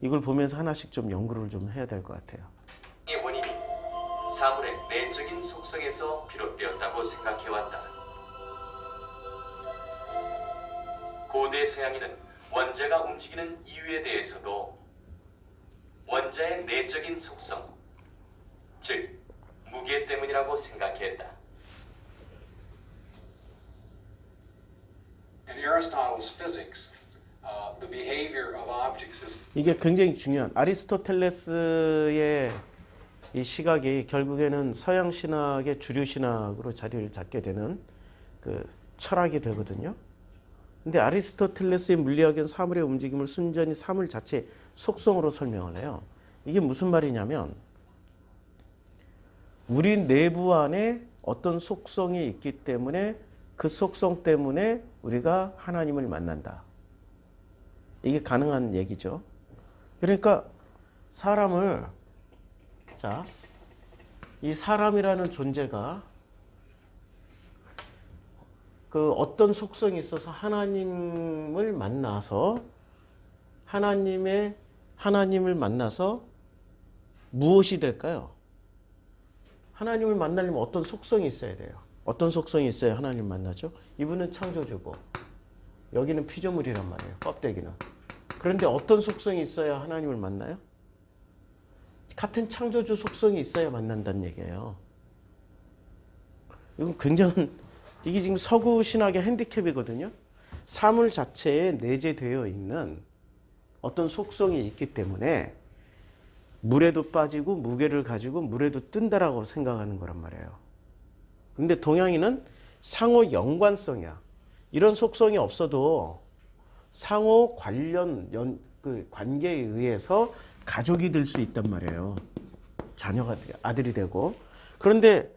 이걸 보면서 하나씩 좀 연구를 좀 해야 될 것 같아요. 이 원인이 사물의 내적인 속성에서 비롯되었다고 생각해왔다. 고대 서양인은 원자가 움직이는 이유에 대해서도 원자의 내적인 속성, 즉 무게 때문이라고 생각했다. In Aristotle's physics, the behavior of objects is 이게 굉장히 중요한 아리스토텔레스의 이 시각이 결국에는 서양 신학의 주류 신학으로 자리를 잡게 되는 그 철학이 되거든요. 근데 아리스토텔레스의 물리학은 사물의 움직임을 순전히 사물 자체 속성으로 설명을 해요. 이게 무슨 말이냐면 우리 내부 안에 어떤 속성이 있기 때문에 그 속성 때문에 우리가 하나님을 만난다. 이게 가능한 얘기죠. 그러니까 사람을 이 사람이라는 존재가 그 어떤 속성이 있어서 하나님을 만나서 하나님을 만나서 무엇이 될까요? 하나님을 만나려면 어떤 속성이 있어야 돼요. 어떤 속성이 있어야 하나님을 만나죠? 이분은 창조주고 여기는 피조물이란 말이에요. 껍데기는. 그런데 어떤 속성이 있어야 하나님을 만나요? 같은 창조주 속성이 있어야 만난다는 얘기예요. 이건 굉장한 이게 지금 서구 신학의 핸디캡이거든요. 사물 자체에 내재되어 있는 어떤 속성이 있기 때문에 물에도 빠지고 무게를 가지고 물에도 뜬다라고 생각하는 거란 말이에요. 근데 동양인은 상호 연관성이야. 이런 속성이 없어도 상호 관련 그 관계에 의해서 가족이 될 수 있단 말이에요. 자녀가 아들이 되고. 그런데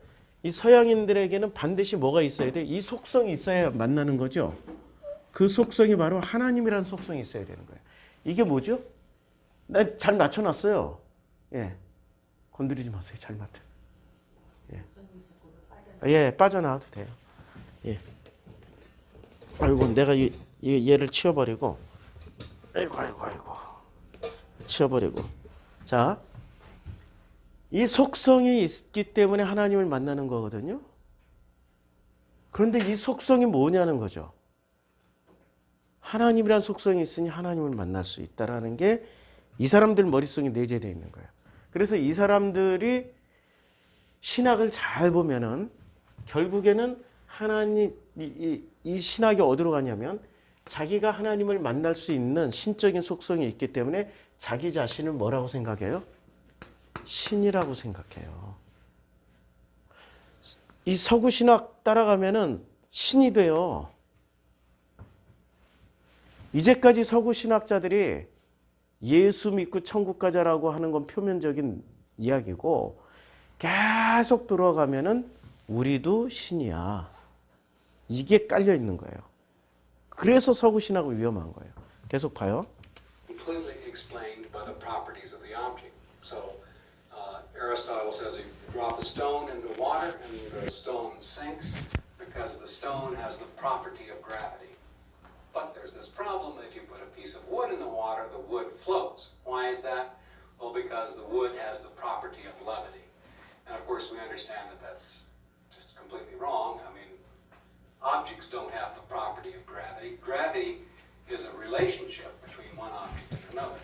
이 서양인들에게는 반드시 뭐가 있어야 돼? 이 속성이 있어야 만나는 거죠. 그 속성이 바로 하나님이라는 속성이 있어야 되는 거예요. 이게 뭐죠? 나 잘 맞춰놨어요. 예, 건드리지 마세요. 잘 맞춰. 예, 빠져나와도 돼요. 예. 아이고, 내가 얘를 치워버리고. 아이고. 치워버리고. 자, 이 속성이 있기 때문에 하나님을 만나는 거거든요. 그런데 이 속성이 뭐냐는 거죠. 하나님이란 속성이 있으니 하나님을 만날 수 있다라는 게 이 사람들 머릿속에 내재되어 있는 거예요. 그래서 이 사람들이 신학을 잘 보면은 결국에는 하나님 이 신학이 어디로 가냐면 자기가 하나님을 만날 수 있는 신적인 속성이 있기 때문에 자기 자신을 뭐라고 생각해요? 신이라고 생각해요. 이 서구 신학 따라가면은 신이 돼요. 이제까지 서구 신학자들이 예수 믿고 천국 가자라고 하는 건 표면적인 이야기고 계속 들어가면은 우리도 신이야. 이게 깔려 있는 거예요. 그래서 서구 신학은 위험한 거예요. 계속 봐요. completely explained by the properties of the object. So Aristotle says if you drop a stone into water and the stone sinks because the stone has the property of gravity. But there's this problem, if you put a piece of wood in the water, the wood floats. Why is that? Well, because the wood has the property of levity. And of course we understand that that's just completely wrong. I mean, objects don't have the property of gravity. Gravity is a relationship between one object and another.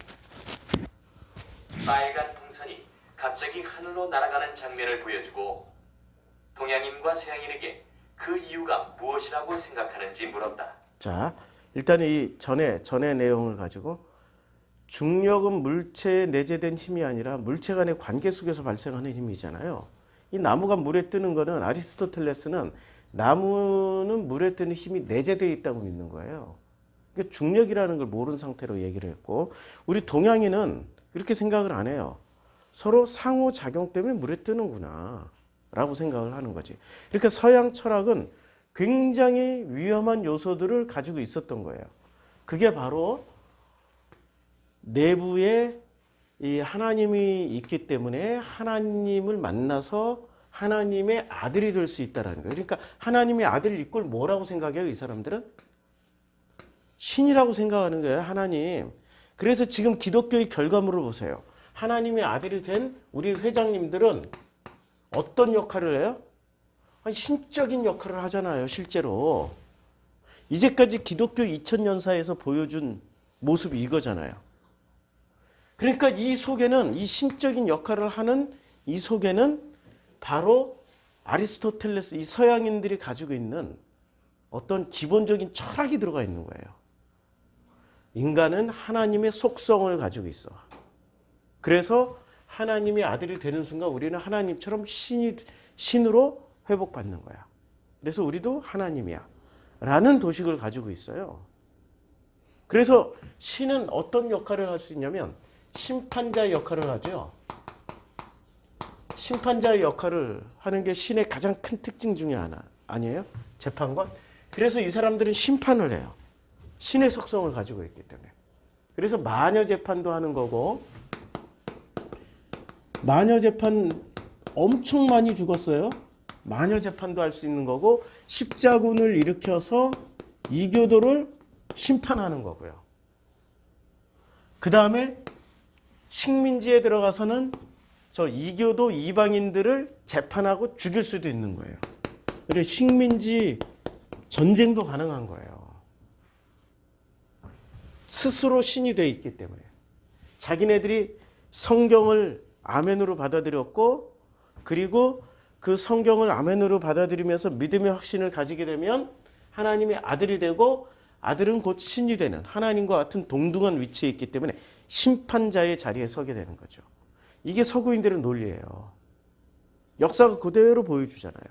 빨간 풍선이 갑자기 하늘로 날아가는 장면을 보여주고 동양인과 서양인에게 그 이유가 무엇이라고 생각하는지 물었다. 자, 일단 이 전의 내용을 가지고 중력은 물체에 내재된 힘이 아니라 물체 간의 관계 속에서 발생하는 힘이잖아요. 이 나무가 물에 뜨는 거는 아리스토텔레스는 나무는 물에 뜨는 힘이 내재되어 있다고 믿는 거예요. 그러니까 중력이라는 걸 모르는 상태로 얘기를 했고 우리 동양인은 그렇게 생각을 안 해요. 서로 상호작용 때문에 물에 뜨는구나 라고 생각을 하는 거지. 그러니까 서양 철학은 굉장히 위험한 요소들을 가지고 있었던 거예요. 그게 바로 내부에 이 하나님이 있기 때문에 하나님을 만나서 하나님의 아들이 될 수 있다는 거예요. 그러니까 하나님의 아들 이꼴 뭐라고 생각해요? 이 사람들은 신이라고 생각하는 거예요. 하나님. 그래서 지금 기독교의 결과물을 보세요. 하나님의 아들이 된 우리 회장님들은 어떤 역할을 해요? 아니, 신적인 역할을 하잖아요, 실제로. 이제까지 기독교 2000년사에서 보여준 모습이 이거잖아요. 그러니까 이 속에는, 이 신적인 역할을 하는 이 속에는 바로 아리스토텔레스, 이 서양인들이 가지고 있는 어떤 기본적인 철학이 들어가 있는 거예요. 인간은 하나님의 속성을 가지고 있어. 그래서 하나님의 아들이 되는 순간 우리는 하나님처럼 신으로 회복받는 거야. 그래서 우리도 하나님이야 라는 도식을 가지고 있어요. 그래서 신은 어떤 역할을 할 수 있냐면 심판자의 역할을 하죠. 심판자의 역할을 하는 게 신의 가장 큰 특징 중에 하나 아니에요? 재판관? 그래서 이 사람들은 심판을 해요. 신의 속성을 가지고 있기 때문에. 그래서 마녀 재판도 하는 거고, 마녀 재판 엄청 많이 죽었어요. 마녀 재판도 할 수 있는 거고, 십자군을 일으켜서 이교도를 심판하는 거고요. 그 다음에 식민지에 들어가서는 저 이교도 이방인들을 재판하고 죽일 수도 있는 거예요. 그래서 식민지 전쟁도 가능한 거예요. 스스로 신이 돼 있기 때문에. 자기네들이 성경을 아멘으로 받아들였고, 그리고 그 성경을 아멘으로 받아들이면서 믿음의 확신을 가지게 되면 하나님의 아들이 되고, 아들은 곧 신이 되는 하나님과 같은 동등한 위치에 있기 때문에 심판자의 자리에 서게 되는 거죠. 이게 서구인들의 논리예요. 역사가 그대로 보여주잖아요.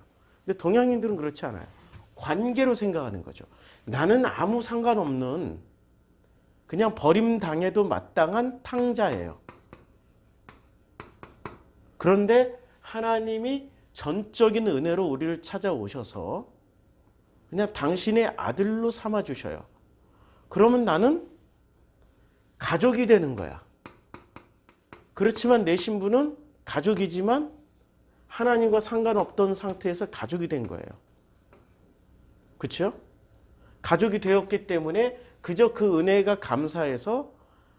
근데 동양인들은 그렇지 않아요. 관계로 생각하는 거죠. 나는 아무 상관없는 그냥 버림당해도 마땅한 탕자예요. 그런데 하나님이 전적인 은혜로 우리를 찾아오셔서 그냥 당신의 아들로 삼아주셔요. 그러면 나는 가족이 되는 거야. 그렇지만 내 신분은 가족이지만 하나님과 상관없던 상태에서 가족이 된 거예요. 그렇죠? 가족이 되었기 때문에 그저 그 은혜가 감사해서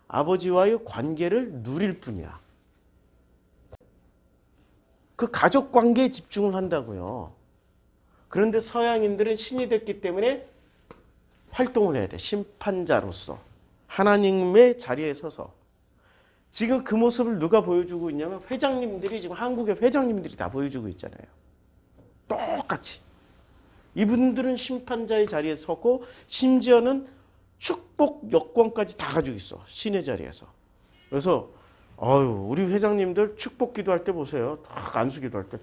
아버지와의 관계를 누릴 뿐이야. 그 가족 관계에 집중을 한다고요. 그런데 서양인들은 신이 됐기 때문에 활동을 해야 돼. 심판자로서. 하나님의 자리에 서서. 지금 그 모습을 누가 보여주고 있냐면 회장님들이, 지금 한국의 회장님들이 다 보여주고 있잖아요. 똑같이. 이분들은 심판자의 자리에 서고 심지어는 축복 여권까지 다 가지고 있어. 신의 자리에서. 그래서 우리 회장님들 축복 기도할 때 보세요. 딱 안수 기도할 때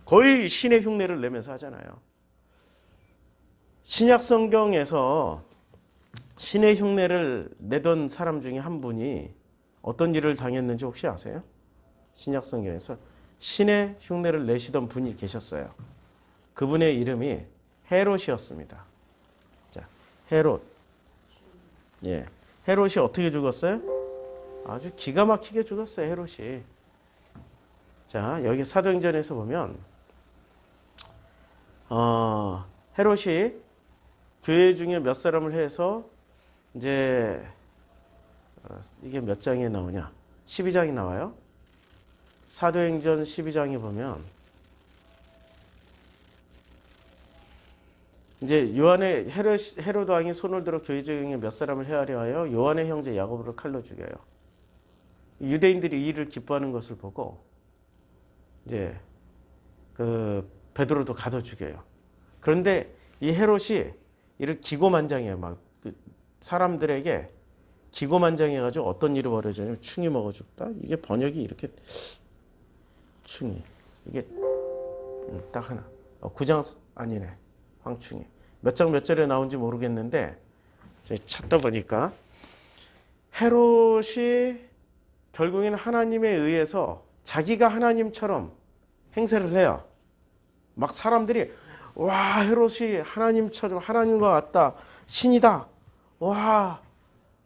거의 신의 흉내를 내면서 하잖아요. 신약 성경에서 신의 흉내를 내던 사람 중에 한 분이 어떤 일을 당했는지 혹시 아세요? 신약 성경에서 신의 흉내를 내시던 분이 계셨어요. 그분의 이름이 헤롯이었습니다. 자, 헤롯. 예. 헤롯이 어떻게 죽었어요? 아주 기가 막히게 죽었어요, 헤롯이. 자, 여기 사도행전에서 보면 헤롯이 교회 중에 몇 사람을 해서 이제 이게 몇 장에 나오냐? 12장이 나와요. 사도행전 12장에 보면 이제 요한의 헤롯 왕이 손을 들어 교회 중에 몇 사람을 헤아려 하여 요한의 형제 야고보를 칼로 죽여요. 유대인들이 이 일을 기뻐하는 것을 보고 이제 그 베드로도 가둬 죽여요. 그런데 이 헤롯이 이를 기고만장해요. 막 사람들에게 기고만장해가지고 어떤 일이 벌어지냐면 충이 먹어 죽다. 이게 번역이 이렇게 충이 이게 딱 하나. 9장 아니네. 황충이 몇 장 몇 절에 나온지 모르겠는데 제가 찾다 보니까 헤롯이 결국에는 하나님에 의해서 자기가 하나님처럼 행세를 해요. 막 사람들이 와, 헤롯이 하나님처럼, 하나님과 같다, 신이다. 와,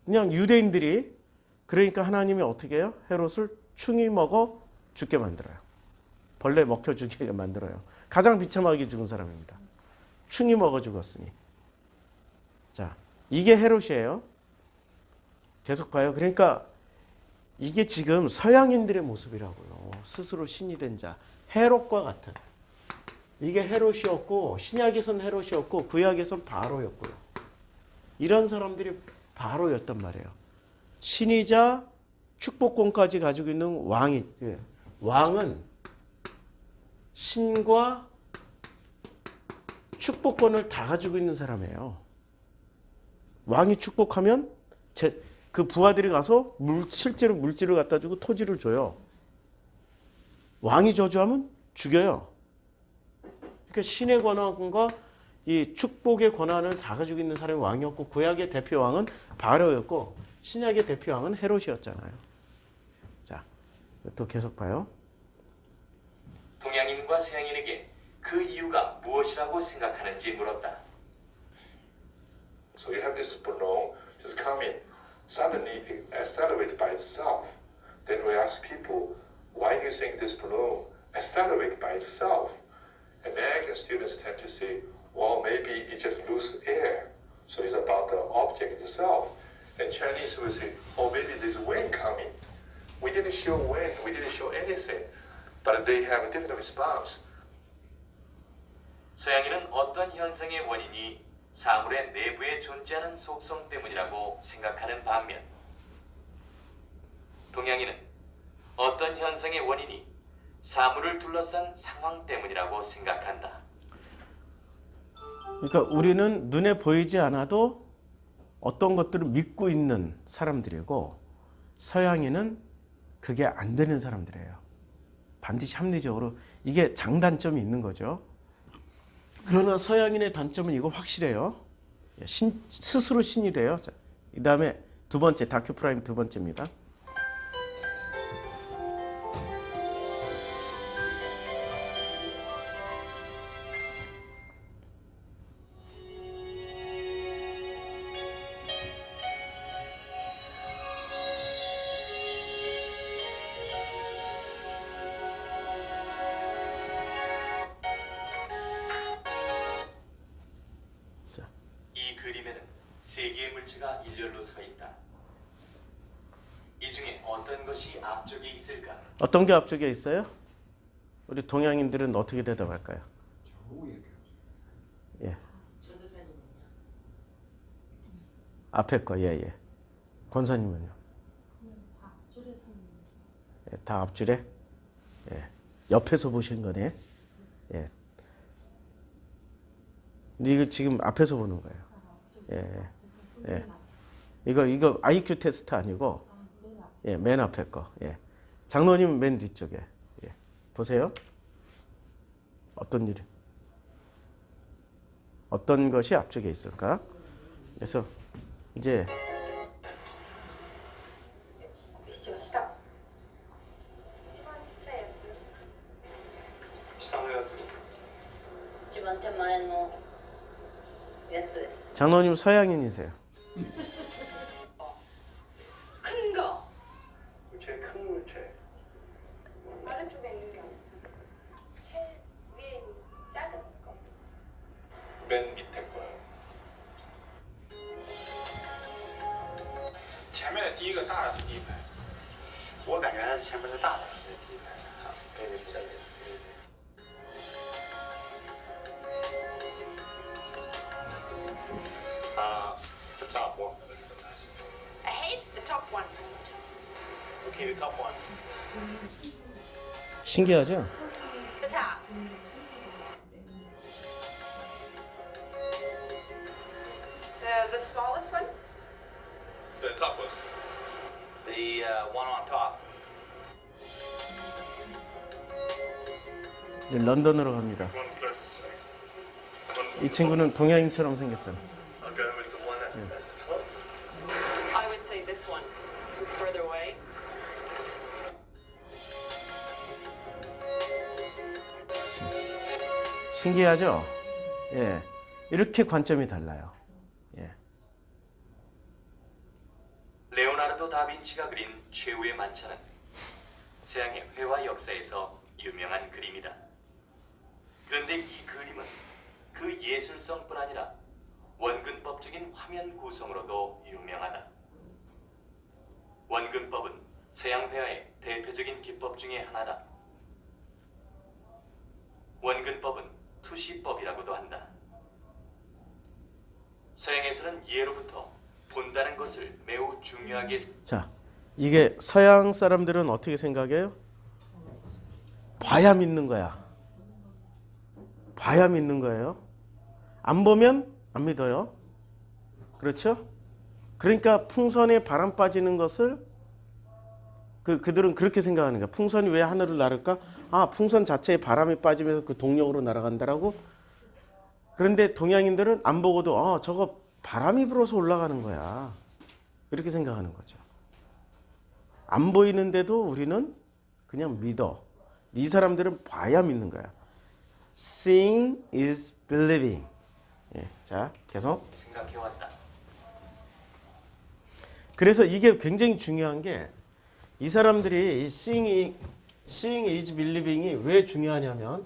그냥 유대인들이. 그러니까 하나님이 어떻게 해요? 헤롯을 충이 먹어 죽게 만들어요. 벌레 먹혀 죽게 만들어요. 가장 비참하게 죽은 사람입니다. 충이 먹어 죽었으니. 이게 헤롯이에요. 계속 봐요. 그러니까 이게 지금 서양인들의 모습이라고요. 스스로 신이 된 자. 헤롯과 같은. 이게 헤롯이었고 신약에선 헤롯이었고 구약에선 바로였고요. 이런 사람들이 바로였단 말이에요. 신이자 축복권까지 가지고 있는 왕이 왕은 신과 축복권을 다 가지고 있는 사람이에요. 왕이 축복하면 그 부하들이 가서 실제로 물질을 갖다 주고 토지를 줘요. 왕이 저주하면 죽여요. 그러니까 신의 권한과 이 축복의 권한을 다 가지고 있는 사람이 왕이었고 구약의 대표 왕은 바로였고 신약의 대표 왕은 헤롯이었잖아요. 자, 또 계속 봐요. 동양인과 서양인에게 그 이유가 무엇이라고 생각하는지 물었다. So you have this balloon just come in, suddenly it accelerates by itself. Then we ask people, why do you think this balloon accelerates by itself? American students tend to say, well, maybe it just loses air. So it's about the object itself. And Chinese will say, oh, maybe there's wind coming. We didn't show wind, we didn't show anything. But they have a different response. 서양인은 어떤 현상의 원인이 사물의 내부에 존재하는 속성 때문이라고 생각하는 반면 동양인은 어떤 현상의 원인이 사물을 둘러싼 상황 때문이라고 생각한다. 그러니까 우리는 눈에 보이지 않아도 어떤 것들을 믿고 있는 사람들이고 서양인은 그게 안 되는 사람들이에요. 반드시 합리적으로 이게 장단점이 있는 거죠. 그러나 서양인의 단점은 이거 확실해요. 스스로 신이 돼요. 그 다음에 두 번째, 다큐 프라임 두 번째입니다. 이 그림에는 세 개의 물체가 일렬로 서 있다. 이 중에 어떤 것이 앞쪽에 있을까? 어떤 게 앞쪽에 있어요? 우리 동양인들은 어떻게 대답할까요? 예. 앞에 거, 예, 예. 권사님은요? 예, 다 앞줄에? 예. 옆에서 보신 거네? 예. 근데 이거 지금 앞에서 보는 거예요. 예. 예. 이거 IQ 테스트 아니고, 예, 맨 앞에 거. 예. 장로님은 맨 뒤쪽에. 예. 보세요. 어떤 일이? 어떤 것이 앞쪽에 있을까? 그래서 이제 一番下一番ちっちゃいやつ下のやつ。一番手前のやつです 장로님 서양인이세요. 큰 거 제일 큰 물체. 아래쪽에 있는 게 아니야. 제일 위에 있는 작은 거. 맨 밑에 거요. 前面的第一个大的是第一排，我感觉还是前面的大的是第一排。对对对对对。 The top one. I hate the top one. Okay, the top one. 신기하죠? The top. The smallest one? The top one. The one on top. 이제 런던으로 갑니다. One closest to me. 이 친구는 동양인처럼 생겼잖아. I'll go with the one at the top. I would say this one, because it's further away. 신기하죠? 예. 이렇게 관점이 달라요. 예. 레오나르도 다빈치가 그린 최후의 만찬은 서양의 회화 역사에서 유명한 그림이다. 그런데 이 그림은 그 예술성뿐 아니라 원근법적인 화면 구성으로도 유명하다. 원근법은 서양 회화의 대표적인 기법 중에 하나다. 원근법은 투시법이라고도 한다. 서양에서는 예로부터 본다는 것을 매우 중요하게 자, 이게 서양 사람들은 어떻게 생각해요? 봐야 믿는 거야. 봐야 믿는 거예요. 안 보면 안 믿어요. 그렇죠? 그러니까 풍선에 바람 빠지는 것을 그들은 그렇게 생각하는 거야. 풍선이 왜 하늘을 나를까? 아, 풍선 자체에 바람이 빠지면서 그 동력으로 날아간다라고? 그런데 동양인들은 안 보고도 저거 바람이 불어서 올라가는 거야. 이렇게 생각하는 거죠. 안 보이는데도 우리는 그냥 믿어. 이 사람들은 봐야 믿는 거야. Seeing is believing. 예, 자, 계속. 생각해왔다. 그래서 이게 굉장히 중요한 게 이 사람들이 이 seeing is believing이 왜 중요하냐면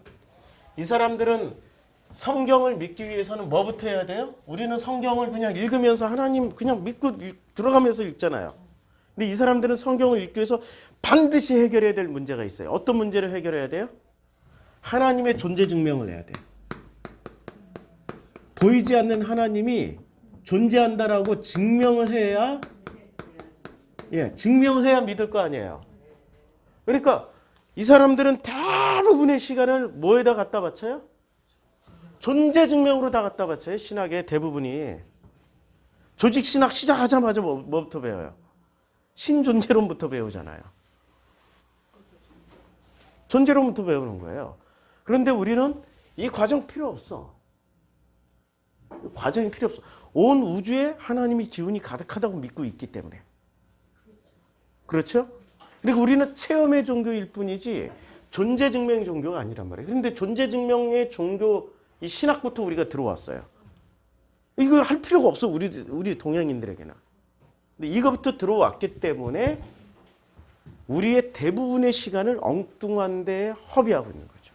이 사람들은 성경을 믿기 위해서는 뭐부터 해야 돼요? 우리는 성경을 그냥 읽으면서 하나님 그냥 믿고 들어가면서 읽잖아요. 근데 이 사람들은 성경을 읽기 위해서 반드시 해결해야 될 문제가 있어요. 어떤 문제를 해결해야 돼요? 하나님의 존재 증명을 해야 돼요. 보이지 않는 하나님이 존재한다라고 증명을 해야 증명을 해야 믿을 거 아니에요. 그러니까 이 사람들은 대부분의 시간을 뭐에다 갖다 바쳐요? 존재 증명으로 다 갖다 바쳐요. 신학의 대부분이. 조직 신학 시작하자마자 뭐부터 배워요? 신존재론부터 배우잖아요. 존재론부터 배우는 거예요. 그런데 우리는 이 과정 필요 없어. 과정이 필요 없어. 온 우주에 하나님의 기운이 가득하다고 믿고 있기 때문에. 그렇죠? 그리고 우리는 체험의 종교일 뿐이지 존재 증명 종교가 아니란 말이에요. 그런데 존재 증명의 종교 이 신학부터 우리가 들어왔어요. 이거 할 필요가 없어. 우리 동양인들에게는. 근데 이거부터 들어왔기 때문에 우리의 대부분의 시간을 엉뚱한 데에 허비하고 있는 거죠.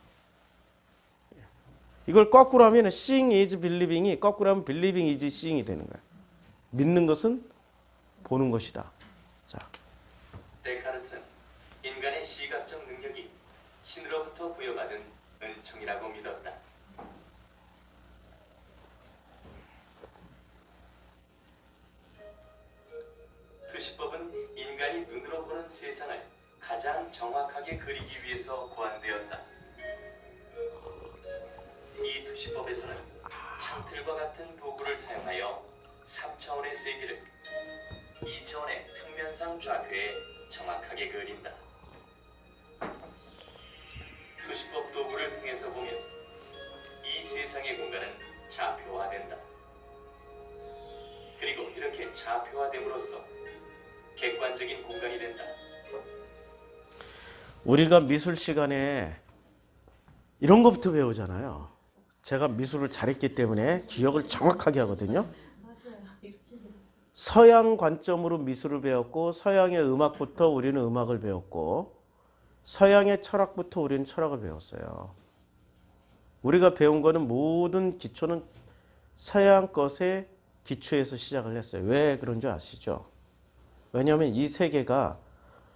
이걸 거꾸로 하면 seeing is believing이 거꾸로 하면 believing is seeing이 되는 거야. 믿는 것은 보는 것이다. 자. 데카르트는 인간의 시각적 능력이 신으로부터 부여받은 은총이라고 믿었다. 투시법은 인간이 눈으로 보는 세상을 가장 정확하게 그리기 위해서 고안되었다. 이 투시법에서는 창틀과 같은 도구를 사용하여 3차원의 세계를 2차원의 평면상 좌표에 정확하게 그린다. 투시법 도구를 통해서 보면 이 세상의 공간은 좌표화된다. 그리고 이렇게 좌표화됨으로써 객관적인 공간이 된다. 우리가 미술 시간에 이런 것부터 배우잖아요. 제가 미술을 잘했기 때문에 기억을 정확하게 하거든요. 서양 관점으로 미술을 배웠고 서양의 음악부터 우리는 음악을 배웠고 서양의 철학부터 우리는 철학을 배웠어요. 우리가 배운 거는 모든 기초는 서양 것의 기초에서 시작을 했어요. 왜 그런 줄 아시죠? 왜냐하면 이 세계가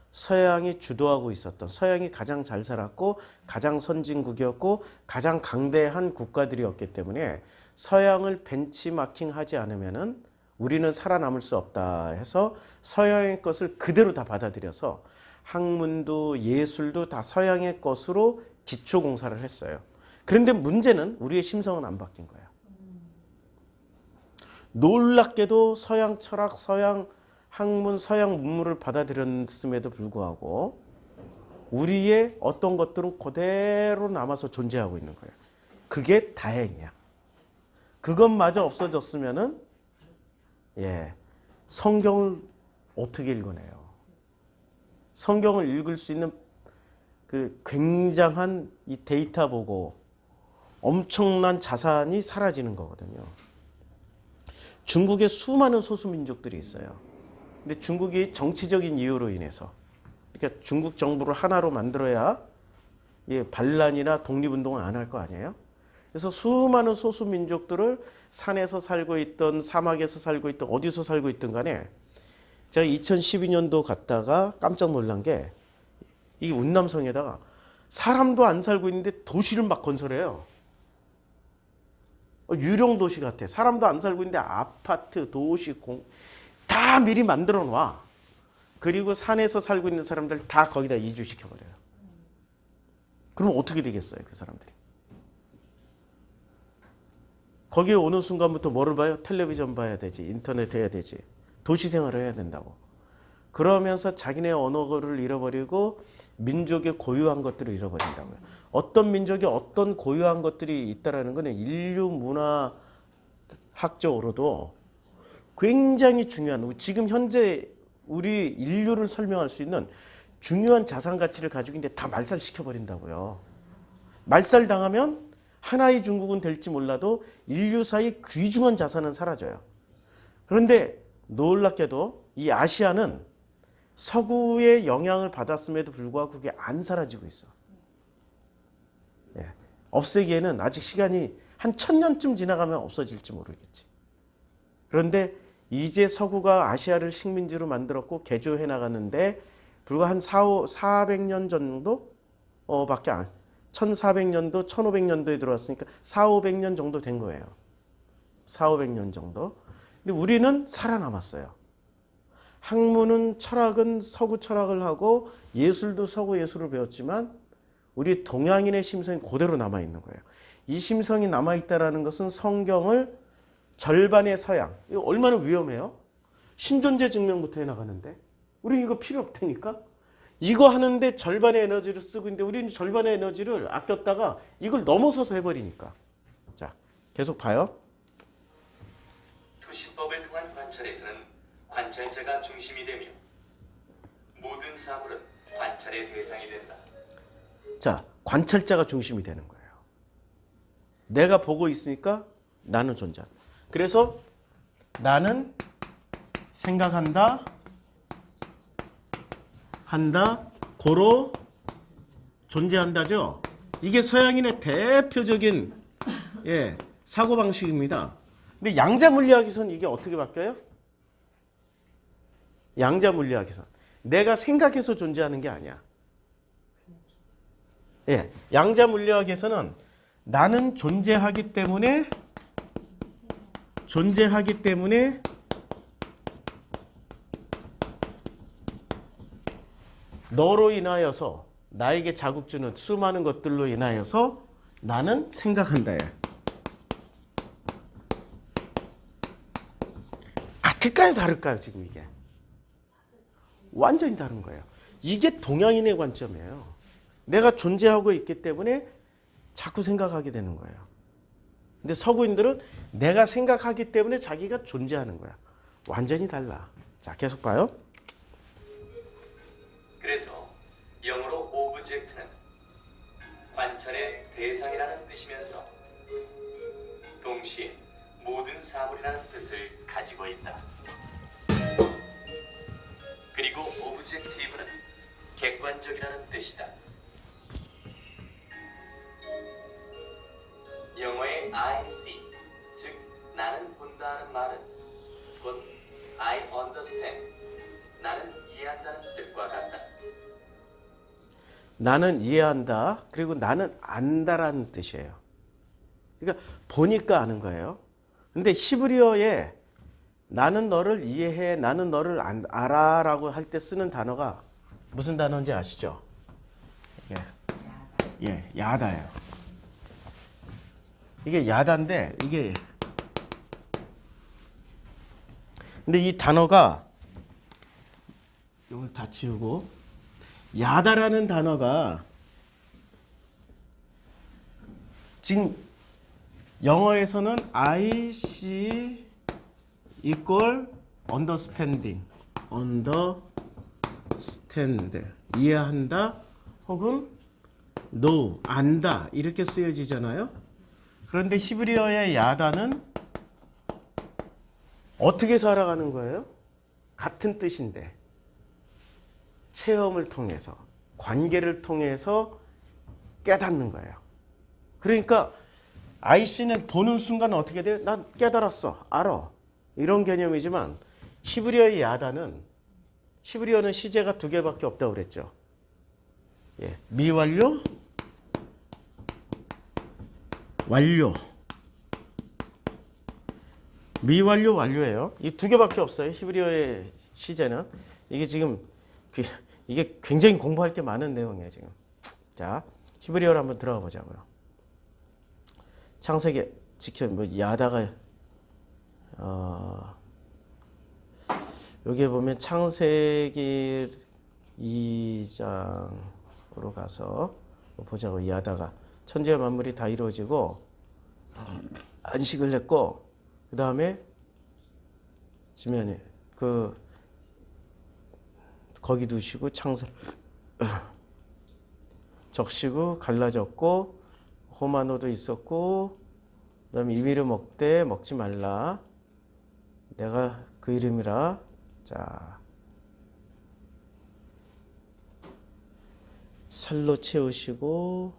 서양이 주도하고 있었던, 서양이 가장 잘 살았고 가장 선진국이었고 가장 강대한 국가들이었기 때문에 서양을 벤치마킹하지 않으면은 우리는 살아남을 수 없다 해서 서양의 것을 그대로 다 받아들여서 학문도 예술도 다 서양의 것으로 기초 공사를 했어요. 그런데 문제는 우리의 심성은 안 바뀐 거예요. 놀랍게도 서양 철학, 서양 학문, 서양 문물을 받아들였음에도 불구하고 우리의 어떤 것들은 그대로 남아서 존재하고 있는 거예요. 그게 다행이야. 그것마저 없어졌으면은 성경을 어떻게 읽어내요? 성경을 읽을 수 있는 그 굉장한 이 데이터 보고 엄청난 자산이 사라지는 거거든요. 중국에 수많은 소수민족들이 있어요. 근데 중국이 정치적인 이유로 인해서, 그러니까 중국 정부를 하나로 만들어야 반란이나 독립운동을 안 할 거 아니에요? 그래서 수많은 소수 민족들을 산에서 살고 있던 사막에서 살고 있던 어디서 살고 있든 간에 제가 2012년도 갔다가 깜짝 놀란 게 이 운남성에다가 사람도 안 살고 있는데 도시를 막 건설해요. 유령 도시 같아. 사람도 안 살고 있는데 아파트, 도시, 다 미리 만들어 놔. 그리고 산에서 살고 있는 사람들 다 거기다 이주시켜버려요. 그럼 어떻게 되겠어요, 그 사람들이? 거기에 오는 순간부터 뭐를 봐요? 텔레비전 봐야 되지, 인터넷 해야 되지, 도시 생활을 해야 된다고. 그러면서 자기네 언어를 잃어버리고 민족의 고유한 것들을 잃어버린다고요. 어떤 민족이 어떤 고유한 것들이 있다라는 것은 인류 문화학적으로도 굉장히 중요한, 지금 현재 우리 인류를 설명할 수 있는 중요한 자산 가치를 가지고 있는데 다 말살시켜버린다고요. 말살당하면 하나의 중국은 될지 몰라도 인류사의 귀중한 자산은 사라져요. 그런데 놀랍게도 이 아시아는 서구의 영향을 받았음에도 불구하고 그게 안 사라지고 있어. 예. 없애기에는 아직 시간이 한 1000년쯤 지나가면 없어질지 모르겠지. 그런데 이제 서구가 아시아를 식민지로 만들었고 개조해 나가는데 불과 한 400년 정도? 밖에 안, 1400년도, 1500년도에 들어왔으니까 400~500년 정도 된 거예요. 400~500년 정도. 근데 우리는 살아남았어요. 학문은, 철학은 서구 철학을 하고 예술도 서구 예술을 배웠지만 우리 동양인의 심성이 그대로 남아있는 거예요. 이 심성이 남아있다는 것은 성경을 절반의 서양, 이거 얼마나 위험해요? 신존재 증명부터 해나가는데 우리는 이거 필요 없다니까? 이거 하는데 절반의 에너지를 쓰고 있는데 우리는 절반의 에너지를 아꼈다가 이걸 넘어서서 해버리니까. 자, 계속 봐요. 투시법을 통한 관찰에서는 관찰자가 중심이 되며 모든 사물은 관찰의 대상이 된다. 자, 관찰자가 중심이 되는 거예요. 내가 보고 있으니까 나는 존재한다. 그래서 나는 생각한다, 한다, 고로 존재한다죠. 이게 서양인의 대표적인 사고방식입니다. 근데 양자 물리학에서는 이게 어떻게 바뀌어요? 양자 물리학에서 내가 생각해서 존재하는 게 아니야. 예, 양자 물리학에서는 나는 존재하기 때문에 너로 인하여서 나에게 자국 주는 수많은 것들로 인하여서 나는 생각한다. 같을까요, 다를까요, 지금 이게? 완전히 다른 거예요. 이게 동양인의 관점이에요. 내가 존재하고 있기 때문에 자꾸 생각하게 되는 거예요. 근데 서구인들은 내가 생각하기 때문에 자기가 존재하는 거야. 완전히 달라. 자, 계속 봐요. 그래서 영어로 오브젝트는 관찰의 대상이라는 뜻이면서 동시에 모든 사물이라는 뜻을 가지고 있다. 그리고 오브젝티브는 객관적이라는 뜻이다. 영어의 I see, 즉 나는 본다는 말은 곧 I understand, 나는 이해한다는 뜻과 같다. 나는 이해한다. 그리고 나는 안다라는 뜻이에요. 그러니까 보니까 아는 거예요. 근데 히브리어에 나는 너를 이해해, 나는 너를 알아라고 할 때 쓰는 단어가 무슨 단어인지 아시죠? 야다예요. 이게 야다인데 이게 근데 이 단어가 이걸 다 지우고 야다라는 단어가 지금 영어에서는 I see equal understanding, understand, 이해한다 혹은 know, 안다 이렇게 쓰여지잖아요. 그런데 히브리어의 야다는 어떻게 살아가는 거예요? 같은 뜻인데 체험을 통해서, 관계를 통해서 깨닫는 거예요. 그러니까 IC는 보는 순간 어떻게 돼요? 난 깨달았어. 알아. 이런 개념이지만 히브리어의 야다는 히브리어는 시제가 두 개밖에 없다고 그랬죠. 예. 미완료, 완료. 미완료, 완료예요. 이 두 개밖에 없어요. 히브리어의 시제는. 이게 지금 이게 굉장히 공부할 게 많은 내용이에요, 지금. 자, 히브리어로 한번 들어가 보자고요. 창세기 뭐 야다가 여기에 보면 창세기 2장으로 가서 보자고. 야다가 천지와 만물이 다 이루어지고 안식을 했고 그 다음에 지면에 거기 두시고 창세 적시고 갈라졌고 호마노도 있었고 그다음에 이미를 먹되 먹지 말라 내가 그 이름이라. 자, 살로 채우시고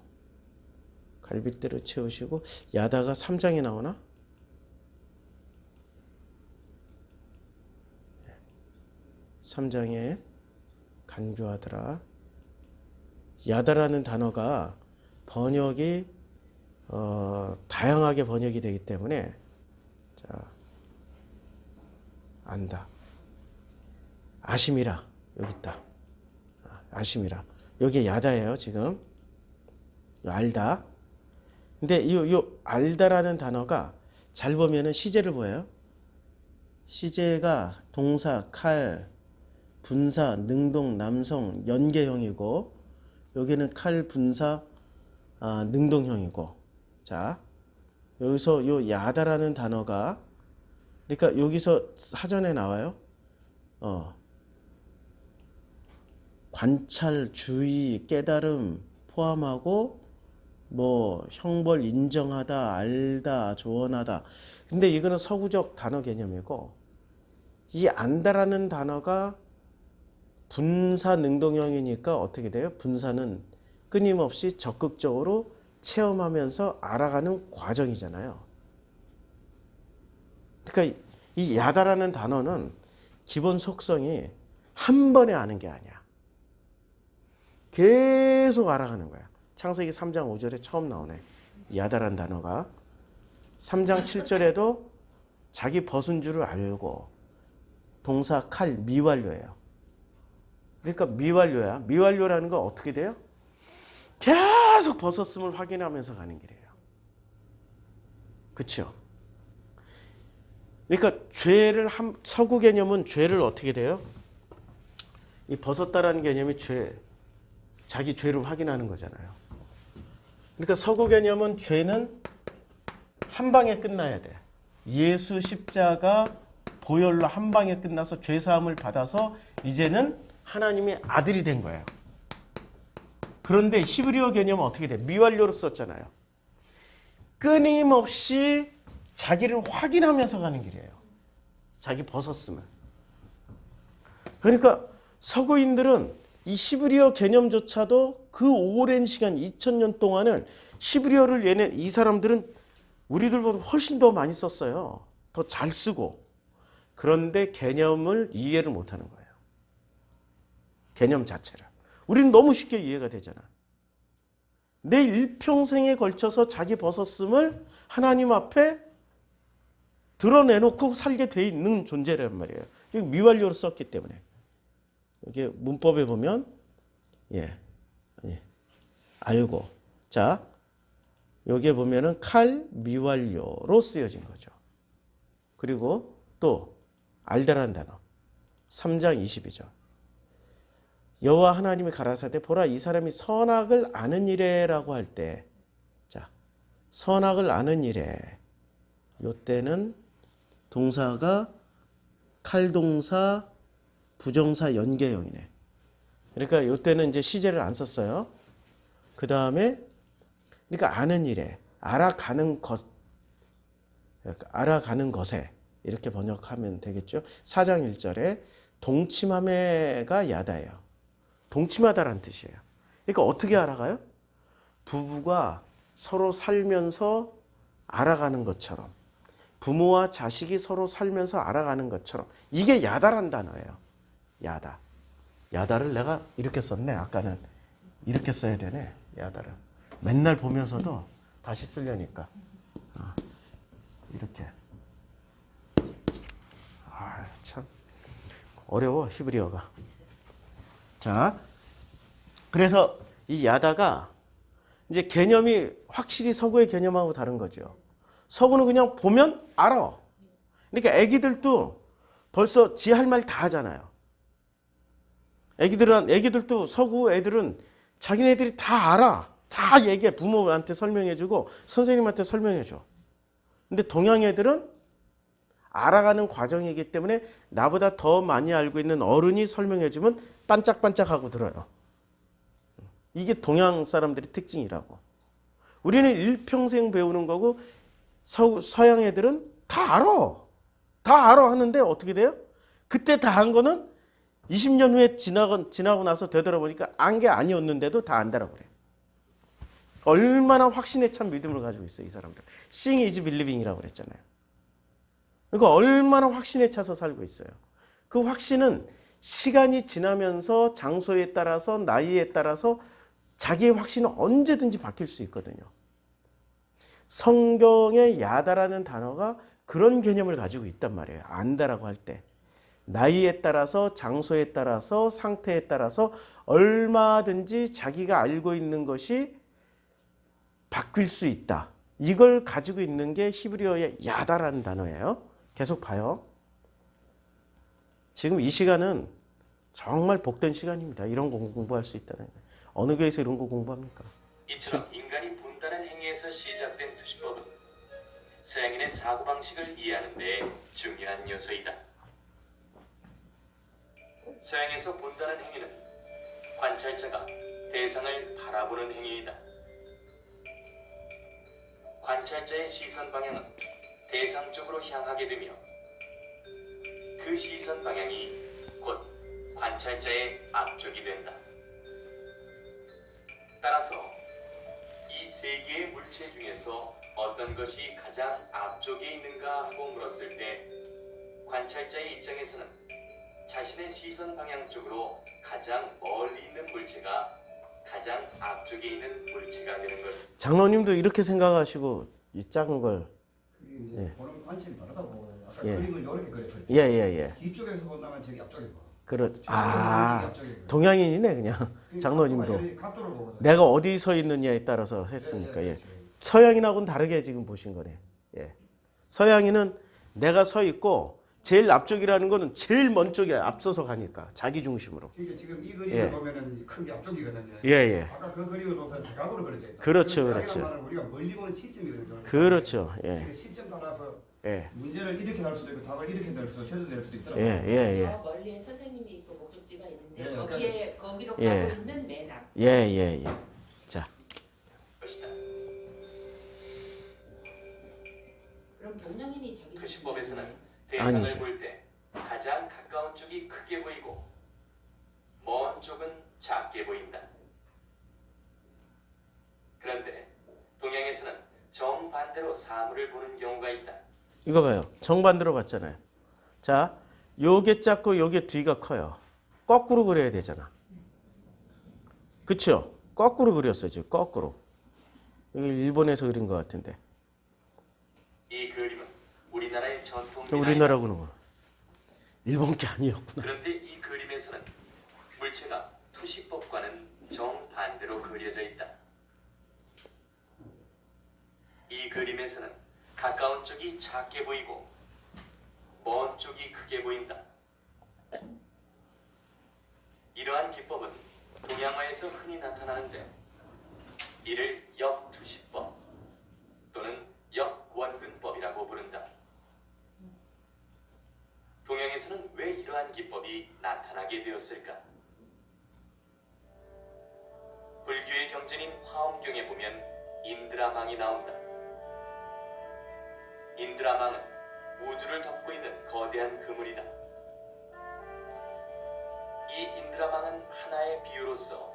갈빗대로 채우시고. 야다가 3장에 나오나? 3장에 간교하더라. 야다라는 단어가 번역이 다양하게 번역이 되기 때문에 자, 안다. 아심이라 여기 있다. 아심이라 여기 야다예요 지금. 알다. 근데 요 알다라는 단어가 잘 보면은 시제를 보여요. 시제가 동사, 칼, 분사, 능동, 남성, 연계형이고 여기는 칼, 분사, 능동형이고. 자, 여기서 요 야다라는 단어가 그러니까 여기서 사전에 나와요. 관찰, 주의, 깨달음 포함하고 뭐 형벌 인정하다, 알다, 조언하다. 근데 이거는 서구적 단어 개념이고 이 안다라는 단어가 분사 능동형이니까 어떻게 돼요? 분사는 끊임없이 적극적으로 체험하면서 알아가는 과정이잖아요. 그러니까 이 야다라는 단어는 기본 속성이 한 번에 아는 게 아니야. 계속 알아가는 거야. 창세기 3장 5절에 처음 나오네. 야다라는 단어가. 3장 7절에도 자기 벗은 줄을 알고 동사 칼 미완료예요. 그러니까 미완료야. 미완료라는 건 어떻게 돼요? 계속 벗었음을 확인하면서 가는 길이에요. 그렇죠? 그러니까 죄를 서구 개념은 죄를 어떻게 돼요? 이 벗었다라는 개념이 자기 죄를 확인하는 거잖아요. 그러니까 서구 개념은 죄는 한 방에 끝나야 돼. 예수 십자가 보혈로 한 방에 끝나서 죄 사함을 받아서 이제는 하나님의 아들이 된 거예요. 그런데 히브리어 개념은 어떻게 돼? 미완료로 썼잖아요. 끊임없이 자기를 확인하면서 가는 길이에요. 자기 벗었으면. 그러니까 서구인들은 이 히브리어 개념조차도 그 오랜 시간 2000년 동안을 히브리어를 이 사람들은 우리들보다 훨씬 더 많이 썼어요. 더 잘 쓰고. 그런데 개념을 이해를 못하는 거예요. 개념 자체를. 우리는 너무 쉽게 이해가 되잖아. 내 일평생에 걸쳐서 자기 벗었음을 하나님 앞에 드러내놓고 살게 돼 있는 존재란 말이에요. 미완료로 썼기 때문에. 여기 문법에 보면 알고. 자, 여기에 보면은 칼 미완료로 쓰여진 거죠. 그리고 또 알다라는 단어 3장 20이죠. 여호와 하나님이 가라사대 보라 이 사람이 선악을 아는 이래라고 할 때, 자, 선악을 아는 이래. 요때는 동사가 칼동사 부정사 연계형이네. 그러니까 요때는 이제 시제를 안 썼어요. 그 다음에 그러니까 아는 일에 알아가는 것에 이렇게 번역하면 되겠죠. 4장 1절에 동침함에가 야다예요. 동침하다라는 뜻이에요. 그러니까 어떻게 알아가요? 부부가 서로 살면서 알아가는 것처럼 부모와 자식이 서로 살면서 알아가는 것처럼 이게 야다란 단어예요. 야다. 야다를 내가 이렇게 썼네. 아까는 이렇게 써야 되네. 야다를. 맨날 보면서도 다시 쓰려니까. 이렇게. 참 어려워 히브리어가. 자, 그래서 이 야다가 이제 개념이 확실히 서구의 개념하고 다른 거죠. 서구는 그냥 보면 알아. 그러니까 애기들도 벌써 지 할 말 다 하잖아요. 애기들도 서구 애들은 자기네들이 다 알아. 다 얘기해. 부모한테 설명해주고 선생님한테 설명해줘. 근데 동양 애들은 알아가는 과정이기 때문에 나보다 더 많이 알고 있는 어른이 설명해주면 반짝반짝하고 들어요. 이게 동양 사람들의 특징이라고. 우리는 일평생 배우는 거고 서양 애들은 다 알아. 다 알아 하는데 어떻게 돼요? 그때 다 한 거는 20년 후에 지나고 나서 되돌아보니까 안 게 아니었는데도 다 안다라고 그래. 얼마나 확신에 찬 믿음을 가지고 있어요, 이 사람들. Seeing is believing이라고 그랬잖아요. 그러니까 얼마나 확신에 차서 살고 있어요. 그 확신은 시간이 지나면서 장소에 따라서 나이에 따라서 자기의 확신은 언제든지 바뀔 수 있거든요. 성경의 야다라는 단어가 그런 개념을 가지고 있단 말이에요. 안다라고 할 때. 나이에 따라서 장소에 따라서 상태에 따라서 얼마든지 자기가 알고 있는 것이 바뀔 수 있다. 이걸 가지고 있는 게 히브리어의 야다라는 단어예요. 계속 봐요. 지금 이 시간은 정말 복된 시간입니다. 이런 거 공부할 수 있다는 거예요. 어느 교회에서 이런 거 공부합니까? 이처럼 인간이 본다는 행위에서 시작된 투시법은 서양인의 사고방식을 이해하는 데 중요한 요소이다. 서양에서 본다는 행위는 관찰자가 대상을 바라보는 행위이다. 관찰자의 시선 방향은 대상 쪽으로 향하게 되며 그 시선 방향이 곧 관찰자의 앞쪽이 된다. 따라서 이 세 개의 물체 중에서 어떤 것이 가장 앞쪽에 있는가 하고 물었을 때 관찰자의 입장에서는 자신의 시선 방향 쪽으로 가장 멀리 있는 물체가 가장 앞쪽에 있는 물체가 되는 것. 장로님도 이렇게 생각하시고 이 작은 걸 이제 보는 관점이 다르다고. 아까 예. 그림을 이렇게 그렸거든요. 예. 뒤쪽에서 본다면 저기 앞쪽에 봐. 동양인이네 그냥 장로님도. 각도를 보거든요. 내가 어디 서 있느냐에 따라서 했으니까. 예. 서양인하고는 다르게 지금 보신 거네. 예. 서양인은 내가 서 있고 제일 앞쪽이라는 거는 제일 먼 쪽에 앞서서 가니까 자기 중심으로. 그러니까 지금 이 그림을 예. 보면은 큰 게 앞쪽이거든요. 예. 아까 그 그림을 보면 대각으로 그려져 있다. 그렇죠. 우리가 멀리 보는 시점이거든요. 그렇죠. 예. 시점 따라서 예. 문제를 이렇게 할 수도 있고 답을 이렇게 낼 수도 최도 낼 수도 있더라고요. 예. 저 멀리에 선생님이 있고 목적지가 있는데 네, 거기로 예. 가고 있는 맨 앞. 예. 자, 것이다. 그럼 동양인이 저기 투시법에서는 아니죠. 대상을 볼 때 가장 가까운 쪽이 크게 보이고 먼 쪽은 작게 보인다. 그런데 동양에서는 정반대로 사물을 보는 경우가 있다. 이거 봐요. 정반대로 봤잖아요. 자, 요게 작고 요게 뒤가 커요. 거꾸로 그려야 되잖아. 그쵸? 거꾸로 그렸어요. 지금 거꾸로. 여기 일본에서 그린 것 같은데. 이 그림은 우리나라의 전통 미나이다. 우리나라고는 뭐. 일본 게 아니었구나. 그런데 이 그림에서는 물체가 투시법과는 정반대로 그려져 있다. 이 그림에서는 가까운 쪽이 작게 보이고 먼 쪽이 크게 보인다. 이러한 기법은 동양화에서 흔히 나타나는데 이를 역투시법 또는 역원근법이라고 부른다. 동양에서는 왜 이러한 기법이 나타나게 되었을까? 불교의 경전인 화엄경에 보면 인드라망이 나온다. 인드라망은 우주를 덮고 있는 거대한 그물이다. 이 인드라망은 하나의 비유로서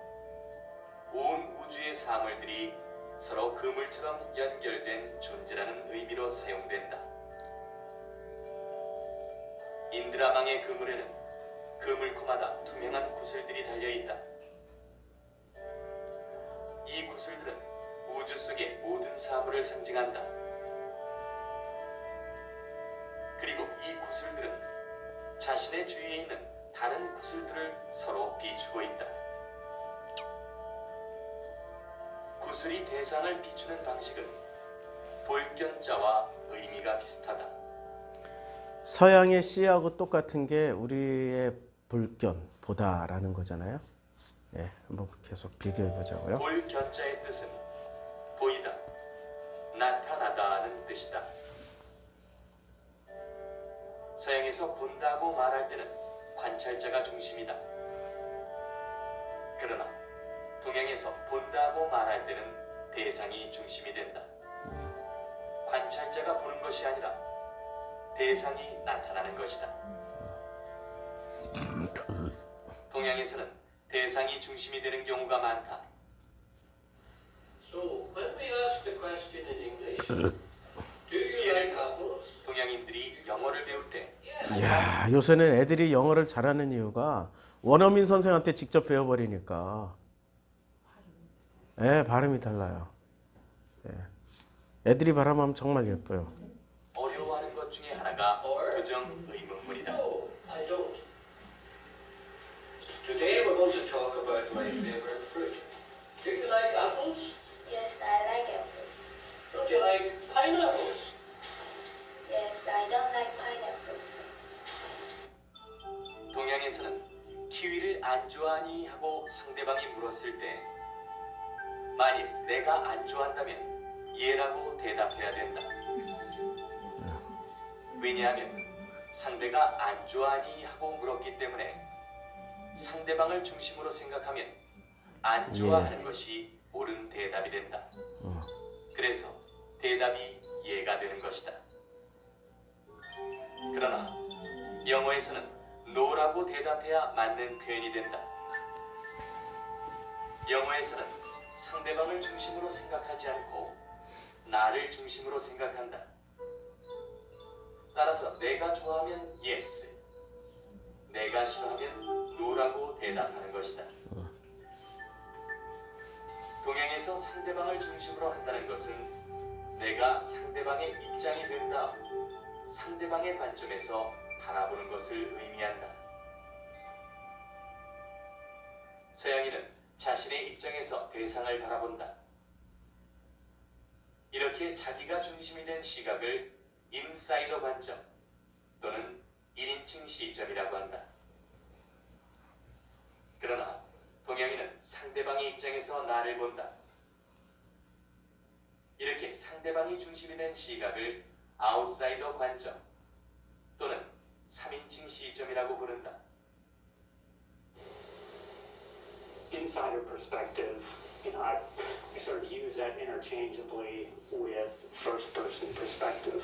온 우주의 사물들이 서로 그물처럼 연결된 존재라는 의미로 사용된다. 인드라망의 그물에는 그물코마다 투명한 구슬들이 달려있다. 이 구슬들은 우주 속의 모든 사물을 상징한다. 그리고 이 구슬들은 자신의 주위에 있는 다른 구슬들을 서로 비추고 있다. 구슬이 대상을 비추는 방식은 볼견자와 의미가 비슷하다. 서양의 씨하고 똑같은 게 우리의 볼견, 보다라는 거잖아요. 예, 한번 계속 비교해 보자고요. 볼견자의 뜻은 보이다, 나타나다는 뜻이다. 서양에서 본다고 말할 때는 관찰자가 중심이다. 그러나 동양에서 본다고 말할 때는 대상이 중심이 된다. 관찰자가 보는 것이 아니라 대상이 나타나는 것이다. 동양에서는 대상이 중심이 되는 경우가 많다. So, let me ask the question in English. Do you like apples? 동양인들이 영어를 배울 때 이야, 요새는 애들이 영어를 잘하는 이유가 원어민 선생한테 직접 배워버리니까. 예, 발음이 달라요. 예. 애들이 발음하면 정말 예뻐요. 어려워하는 것 중에 하나가 부정 의문문이다. No, I don't. Today we're going to talk about my favorite fruit. Do you like apples? Yes, I like apples. Don't you like pineapples? Yes, I don't like pineapples. 동양에서는 키위를 안 좋아하니 하고 상대방이 물었을 때 만일 내가 안 좋아한다면 예라고 대답해야 된다. 왜냐하면 상대가 안 좋아하니 하고 물었기 때문에 상대방을 중심으로 생각하면 안 좋아하는 것이 옳은 대답이 된다. 그래서 대답이 예가 되는 것이다. 그러나 영어에서는 no라고 대답해야 맞는 표현이 된다. 영어에서는 상대방을 중심으로 생각하지 않고 나를 중심으로 생각한다. 따라서 내가 좋아하면 yes, 내가 싫어하면 no라고 대답하는 것이다. 동양에서 상대방을 중심으로 한다는 것은 내가 상대방의 입장이 된 다음 상대방의 관점에서 바라보는 것을 의미한다. 서양인은 자신의 입장에서 대상을 바라본다. 이렇게 자기가 중심이 된 시각을 인사이더 관점 또는 1인칭 시점이라고 한다. 그러나 동양인은 상대방의 입장에서 나를 본다. 이렇게 상대방이 중심이 된 시각을 아웃사이더 관점 또는 3인칭 시점이라고 부른다. Insider perspective, I sort of use that interchangeably with first-person perspective.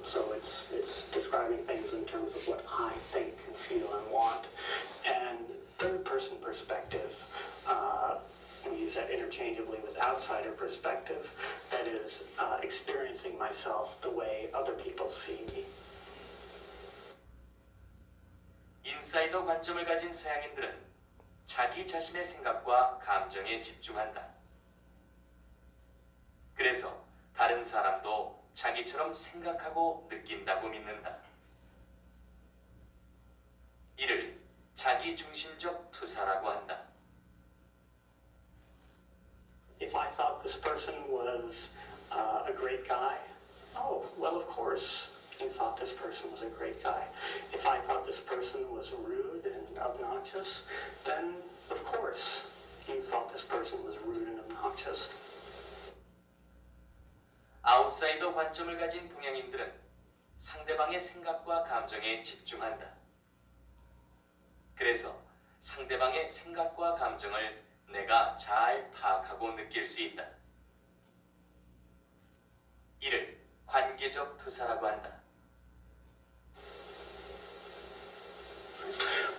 So it's describing things in terms of what I think and feel and want. And third-person perspective, we use that interchangeably with outsider perspective. That is experiencing myself the way other people see me. 인사이더 관점을 가진 서양인들은 자기 자신의 생각과 감정에 집중한다. 그래서 다른 사람도 자기처럼 생각하고 느낀다고 믿는다. 이를 자기 중심적 투사라고 한다. If I thought this person was a great guy, oh, well, of course, you thought this person was a great guy. If I thought this person was rude and obnoxious, then, of course, you thought this person was rude and obnoxious. 아웃사이더 관점을 가진 동양인들은 상대방의 생각과 감정에 집중한다. 그래서 상대방의 생각과 감정을 내가 잘 파악하고 느낄 수 있다. 이를 관계적 투사라고 한다.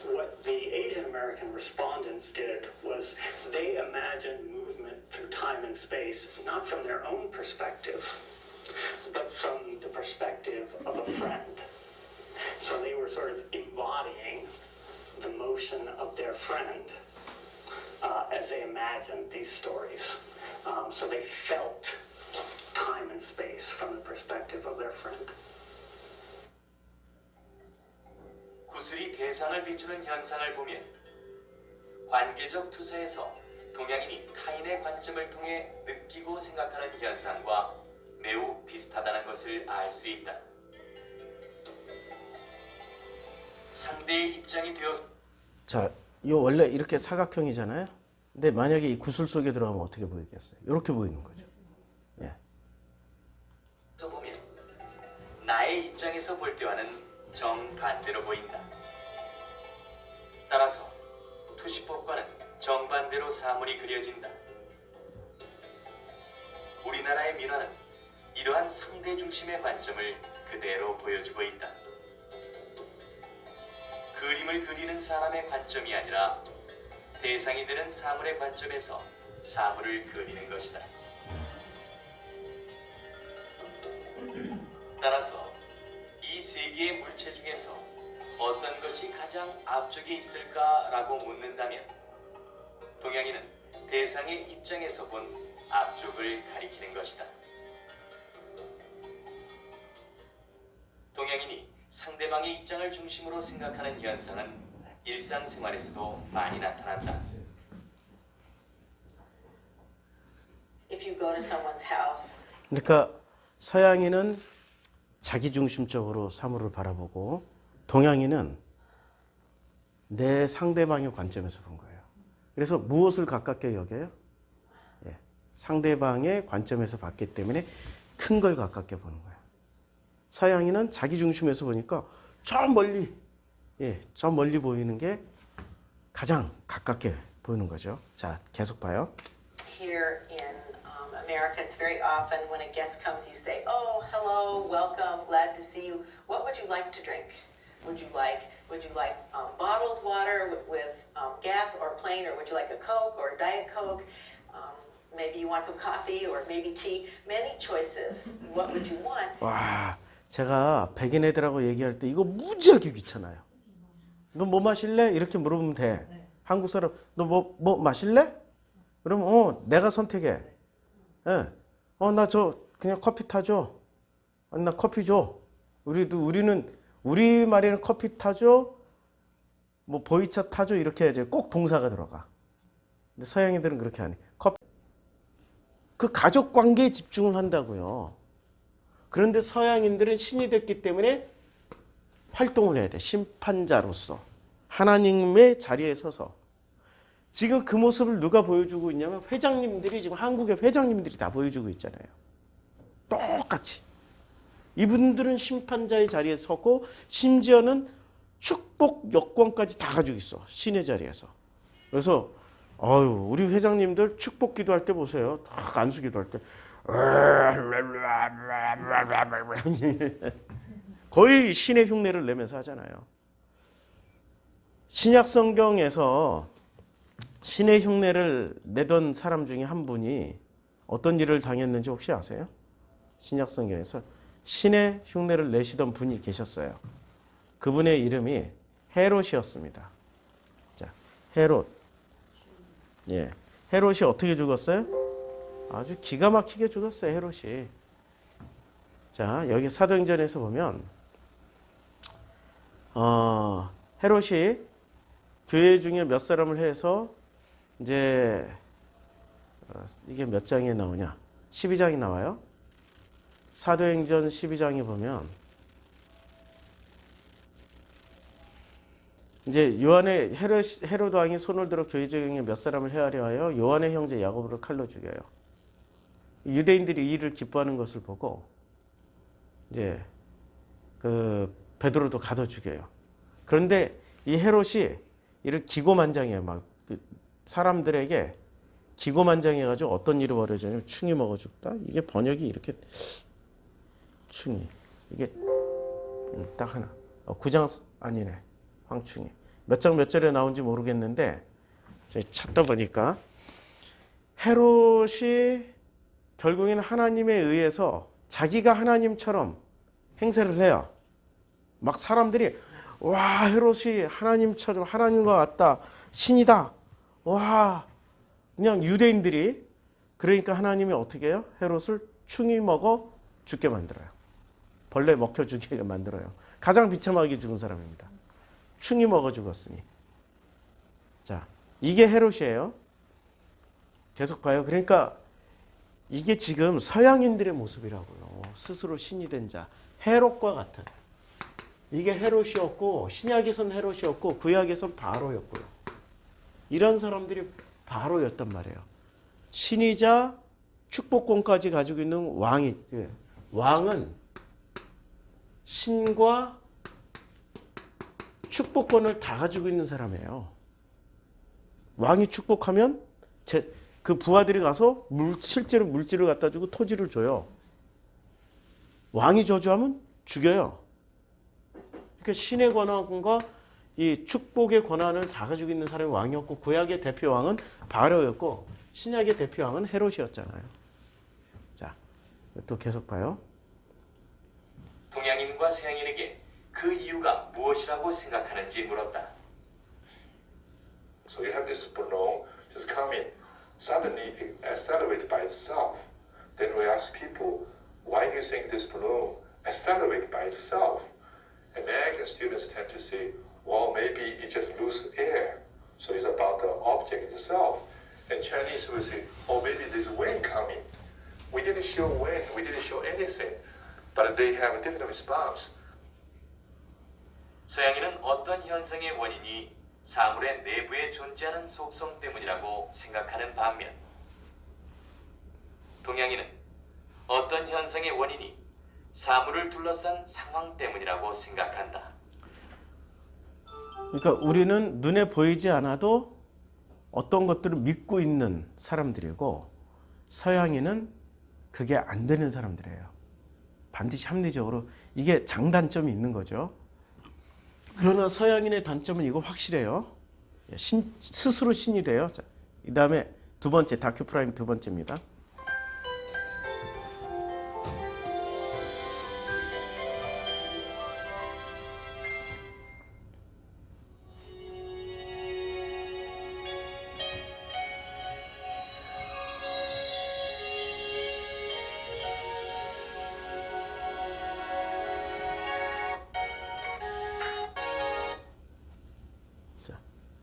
What the Asian American respondents did was they imagined movement through time and space, not from their own perspective, but from the perspective of a friend. So they were sort of embodying the motion of their friend as they imagined these stories. So they felt time and space from the perspective of their friend. 구슬이 대상을 비추는 현상을 보면 관계적 투사에서 동양인이 타인의 관점을 통해 느끼고 생각하는 현상과 매우 비슷하다는 것을 알 수 있다. 상대의 입장이 되어서 자, 이 원래 이렇게 사각형이잖아요. 근데 만약에 이 구슬 속에 들어가면 어떻게 보이겠어요? 이렇게 보이는 거죠. 예. 보면 나의 입장에서 볼 때와는 정반대로 보인다. 따라서 투시법과는 정반대로 사물이 그려진다. 우리나라의 민화는 이러한 상대 중심의 관점을 그대로 보여주고 있다. 그림을 그리는 사람의 관점이 아니라 대상이 되는 사물의 관점에서 사물을 그리는 것이다. 따라서 이 세 개의 물체 중에서 어떤 것이 가장 앞쪽에 있을까라고 묻는다면 동양인은 대상의 입장에서 본 앞쪽을 가리키는 것이다. 동양인이 상대방의 입장을 중심으로 생각하는 현상은 일상생활에서도 많이 나타난다. If you go to someone's house, 그러니까 서양인은 자기중심적으로 사물을 바라보고 동양인은 내 상대방의 관점에서 본 거예요. 그래서 무엇을 가깝게 여겨요? 예, 상대방의 관점에서 봤기 때문에 큰 걸 가깝게 보는 거예요. 서양인은 자기중심에서 보니까 저 멀리, 예, 저 멀리 보이는 게 가장 가깝게 보이는 거죠. 자, 계속 봐요. here in America, it's very often when a guest comes, you say, "Oh, hello, welcome, glad to see you. What would you like to drink? Would you like bottled water with gas or plain, or would you like a Coke or a Diet Coke? Maybe you want some coffee or maybe tea. Many choices. What would you want?" 와, 제가 백인 애들하고 얘기할 때 이거 무지하게 귀찮아요. 너 뭐 마실래? 이렇게 물어보면 돼. 한국 사람, 너 뭐 마실래? 그러면 내가 선택해. 예. 나 그냥 커피 타줘. 아니, 나 커피 줘. 우리는 우리 말에는 커피 타줘. 뭐 보이차 타줘 이렇게 해야지. 꼭 동사가 들어가. 근데 서양인들은 그렇게 안 해. 그 가족 관계에 집중을 한다고요. 그런데 서양인들은 신이 됐기 때문에 활동을 해야 돼. 심판자로서. 하나님의 자리에 서서. 지금 그 모습을 누가 보여주고 있냐면 회장님들이 지금 한국의 회장님들이 다 보여주고 있잖아요. 똑같이. 이분들은 심판자의 자리에 서고 심지어는 축복 여권까지 다 가지고 있어. 신의 자리에서. 그래서 우리 회장님들 축복 기도할 때 보세요. 딱 안수 기도할 때 거의 신의 흉내를 내면서 하잖아요. 신약 성경에서 신의 흉내를 내던 사람 중에 한 분이 어떤 일을 당했는지 혹시 아세요? 신약 성경에서 신의 흉내를 내시던 분이 계셨어요. 그분의 이름이 헤롯이었습니다. 자, 헤롯. 예. 헤롯이 어떻게 죽었어요? 아주 기가 막히게 죽었어요, 헤롯이. 자, 여기 사도행전에서 보면 헤롯이 교회 중에 몇 사람을 해서 이제 이게 몇 장에 나오냐? 12장이 나와요. 사도행전 12장에 보면 이제 요한의 헤롯 왕이 손을 들어 교회 중에 몇 사람을 헤아려 하여 요한의 형제 야고보를 칼로 죽여요. 유대인들이 이 일을 기뻐하는 것을 보고 이제 그 베드로도 가둬 죽여요. 그런데 이 헤롯이 이를 기고만장해요. 막 사람들에게 기고만장해가지고 어떤 일이 벌어지냐면 충이 먹어 죽다. 이게 번역이 이렇게 충이 이게 딱 하나. 9장 아니네. 황충이 몇 장 몇 절에 나온지 모르겠는데 제가 찾다 보니까 헤롯이 결국에는 하나님에 의해서 자기가 하나님처럼 행세를 해요. 막 사람들이 와, 헤롯이 하나님처럼, 하나님과 같다, 신이다. 와, 그냥 유대인들이, 그러니까 하나님이 어떻게 해요? 헤롯을 충이 먹어 죽게 만들어요. 벌레 먹혀 죽게 만들어요. 가장 비참하게 죽은 사람입니다. 충이 먹어 죽었으니. 자, 이게 헤롯이에요. 계속 봐요. 그러니까 이게 지금 서양인들의 모습이라고요. 스스로 신이 된 자. 헤롯과 같은. 이게 헤롯이었고, 신약에선 헤롯이었고, 구약에선 바로였고요. 이런 사람들이 바로였단 말이에요. 신이자 축복권까지 가지고 있는 왕이, 왕은 신과 축복권을 다 가지고 있는 사람이에요. 왕이 축복하면 그 부하들이 가서 실제로 물질을 갖다 주고 토지를 줘요. 왕이 저주하면 죽여요. 그러니까 신의 권한과 이 축복의 권한을 다 가지고 있는 사람이 왕이었고, 구약의 대표 왕은 바로였고, 신약의 대표 왕은 헤롯이었잖아요. 자, 또 계속 봐요. 동양인과 서양인에게 그 이유가 무엇이라고 생각하는지 물었다. So you have this balloon just come in, suddenly it accelerates by itself. Then we ask people, why do you think this balloon accelerates by itself? And American students tend to say, well, maybe it just loses air. So it's about the object itself. And Chinese will say, oh, maybe this wind coming. We didn't show wind, we didn't show anything. But they have a different response. 서양인은 어떤 현상의 원인이 사물의 내부에 존재하는 속성 때문이라고 생각하는 반면, 동양인은 어떤 현상의 원인이 사물을 둘러싼 상황 때문이라고 생각한다. 그러니까 우리는 눈에 보이지 않아도 어떤 것들을 믿고 있는 사람들이고, 서양인은 그게 안 되는 사람들이에요. 반드시 합리적으로. 이게 장단점이 있는 거죠. 그러나 서양인의 단점은 이거 확실해요. 스스로 신이 돼요. 자, 이 다음에 두 번째, 다큐 프라임 두 번째입니다.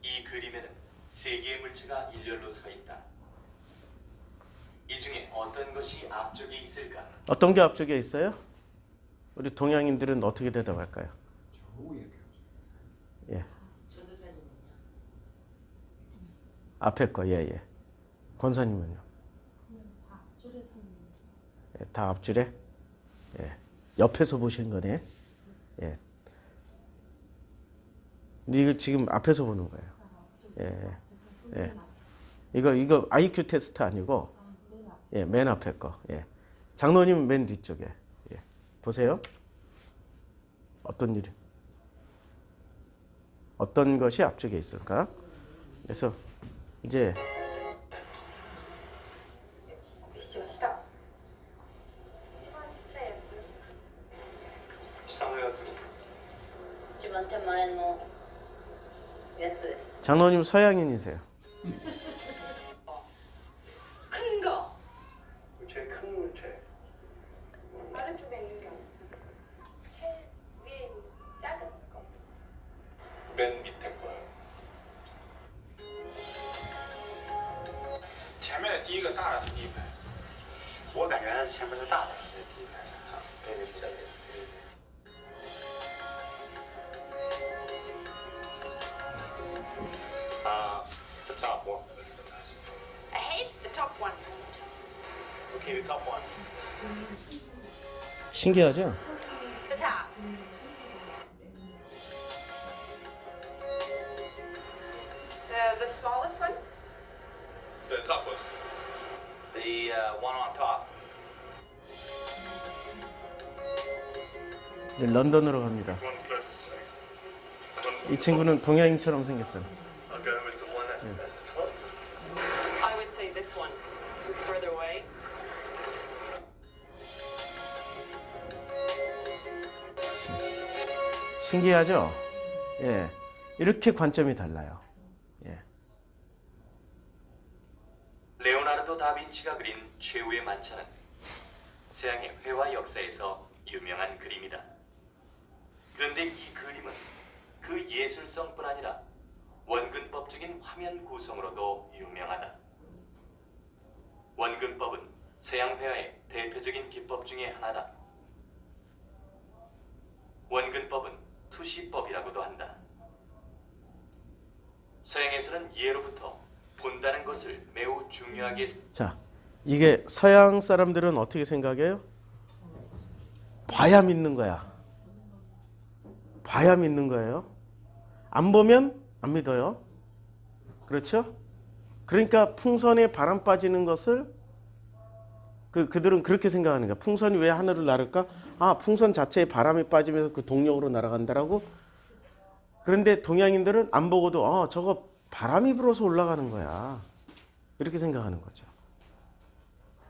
이 그림에는 세 개의 물체가 일렬로 서 있다. 이 중에 어떤 것이 앞쪽에 있을까? 어떤 게 앞쪽에 있어요? 우리 동양인들은 어떻게 대답할까요? 예. 앞에 거, 예. 권사님은요? 예, 다 앞줄에? 예. 옆에서 보신 거네? 예. 근데 이거 지금 앞에서 보는 거예요. 예. 이거 IQ 테스트 아니고, 예, 맨 앞에 거. 예. 장로님 맨 뒤쪽에. 예. 보세요. 어떤 것이 앞쪽에 있을까? 그래서 이제 시작. 一番ちっちゃいやつ。下のやつ。一番手前のやつです。 장로님 서양인이세요. 큰 거. 제일 큰 물체. 아래쪽에 있는 게 아니야. 제일 위에 있는 작은 거. 맨 밑에 거요. 前面的第一个大的是第一排，我感觉还是前面的大的是第一排啊，那个比较也是第一排。 The top one. I hate the top one. Okay, the top one. 신기하죠? The top. The smallest one? The top one. The one on top. 이제 런던으로 갑니다. One closest to me. 이 친구는 동양인처럼 생겼잖아. I'll go with the one at the top. I would say this one. It's further away. 신기하죠? 예. 이렇게 관점이 달라요. 예. 레오나르도 다빈치가 그린 최후의 만찬은 서양의 회화 역사에서 유명한 그림이다. 그런데 이 그림은 그 예술성뿐 아니라 원근법적인 화면 구성으로도 유명하다. 원근법은 서양 회화의 대표적인 기법 중에 하나다. 원근법은 투시법이라고도 한다. 서양에서는 예로부터 본다는 것을 매우 중요하게 자, 이게 서양 사람들은 어떻게 생각해요? 봐야 믿는 거야. 봐야 믿는 거예요. 안 보면 안 믿어요. 그렇죠? 그러니까 풍선에 바람 빠지는 것을 그들은 그렇게 생각하는 거야. 풍선이 왜 하늘을 날을까? 아, 풍선 자체에 바람이 빠지면서 그 동력으로 날아간다라고. 그런데 동양인들은 안 보고도 저거 바람이 불어서 올라가는 거야. 이렇게 생각하는 거죠.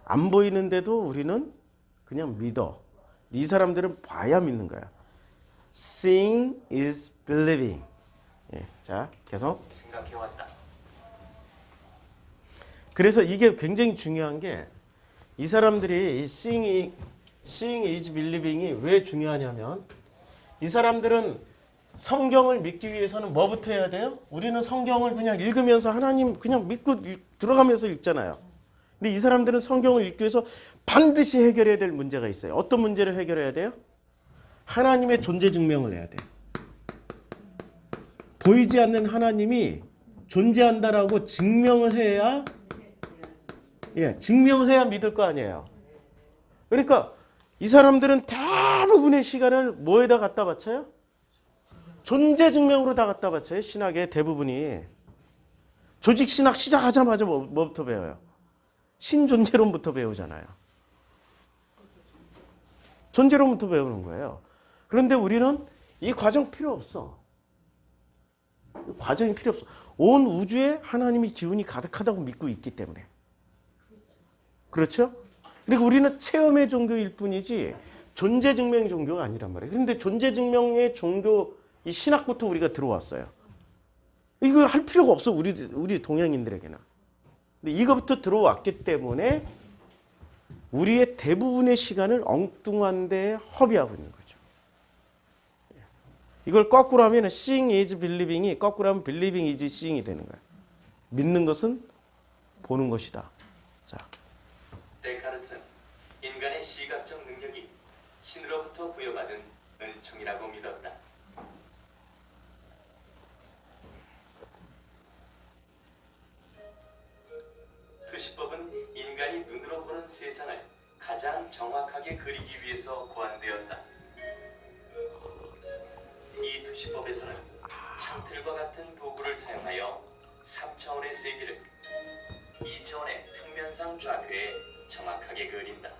안 보이는데도 우리는 그냥 믿어. 이 사람들은 봐야 믿는 거야. Seeing is believing. 예, 자, 계속. 생각해왔다. 그래서 이게 굉장히 중요한 게 이 사람들이 이 seeing is believing이 왜 중요하냐면 이 사람들은 성경을 믿기 위해서는 뭐부터 해야 돼요? 우리는 성경을 그냥 읽으면서 하나님 그냥 믿고 들어가면서 읽잖아요. 근데 이 사람들은 성경을 읽기 위해서 반드시 해결해야 될 문제가 있어요. 어떤 문제를 해결해야 돼요? 하나님의 존재 증명을 해야 돼요. 보이지 않는 하나님이 존재한다라고 증명을 해야 증명을 해야 믿을 거 아니에요. 그러니까 이 사람들은 대부분의 시간을 뭐에다 갖다 바쳐요? 존재 증명으로 다 갖다 바쳐요. 신학의 대부분이. 조직 신학 시작하자마자 뭐부터 배워요? 신존재론부터 배우잖아요. 존재론부터 배우는 거예요. 그런데 우리는 이 과정 필요 없어. 과정이 필요 없어. 온 우주에 하나님의 기운이 가득하다고 믿고 있기 때문에. 그렇죠? 그리고 우리는 체험의 종교일 뿐이지 존재 증명 종교가 아니란 말이에요. 그런데 존재 증명의 종교 이 신학부터 우리가 들어왔어요. 이거 할 필요가 없어. 우리 동양인들에게는. 근데 이거부터 들어왔기 때문에 우리의 대부분의 시간을 엉뚱한 데에 허비하고 있는 거죠. 이걸 거꾸로 하면 seeing is believing이 거꾸로 하면 believing is seeing이 되는 거예요. 믿는 것은 보는 것이다. 자. 데카르트는 인간의 시각적 능력이 신으로부터 부여받은 은총이라고 믿었다. 투시법은 인간이 눈으로 보는 세상을 가장 정확하게 그리기 위해서 고안되었다. 이 투시법에서는 창틀과 같은 도구를 사용하여 3차원의 세계를 2차원의 평면상 좌표에 정확하게 그린다.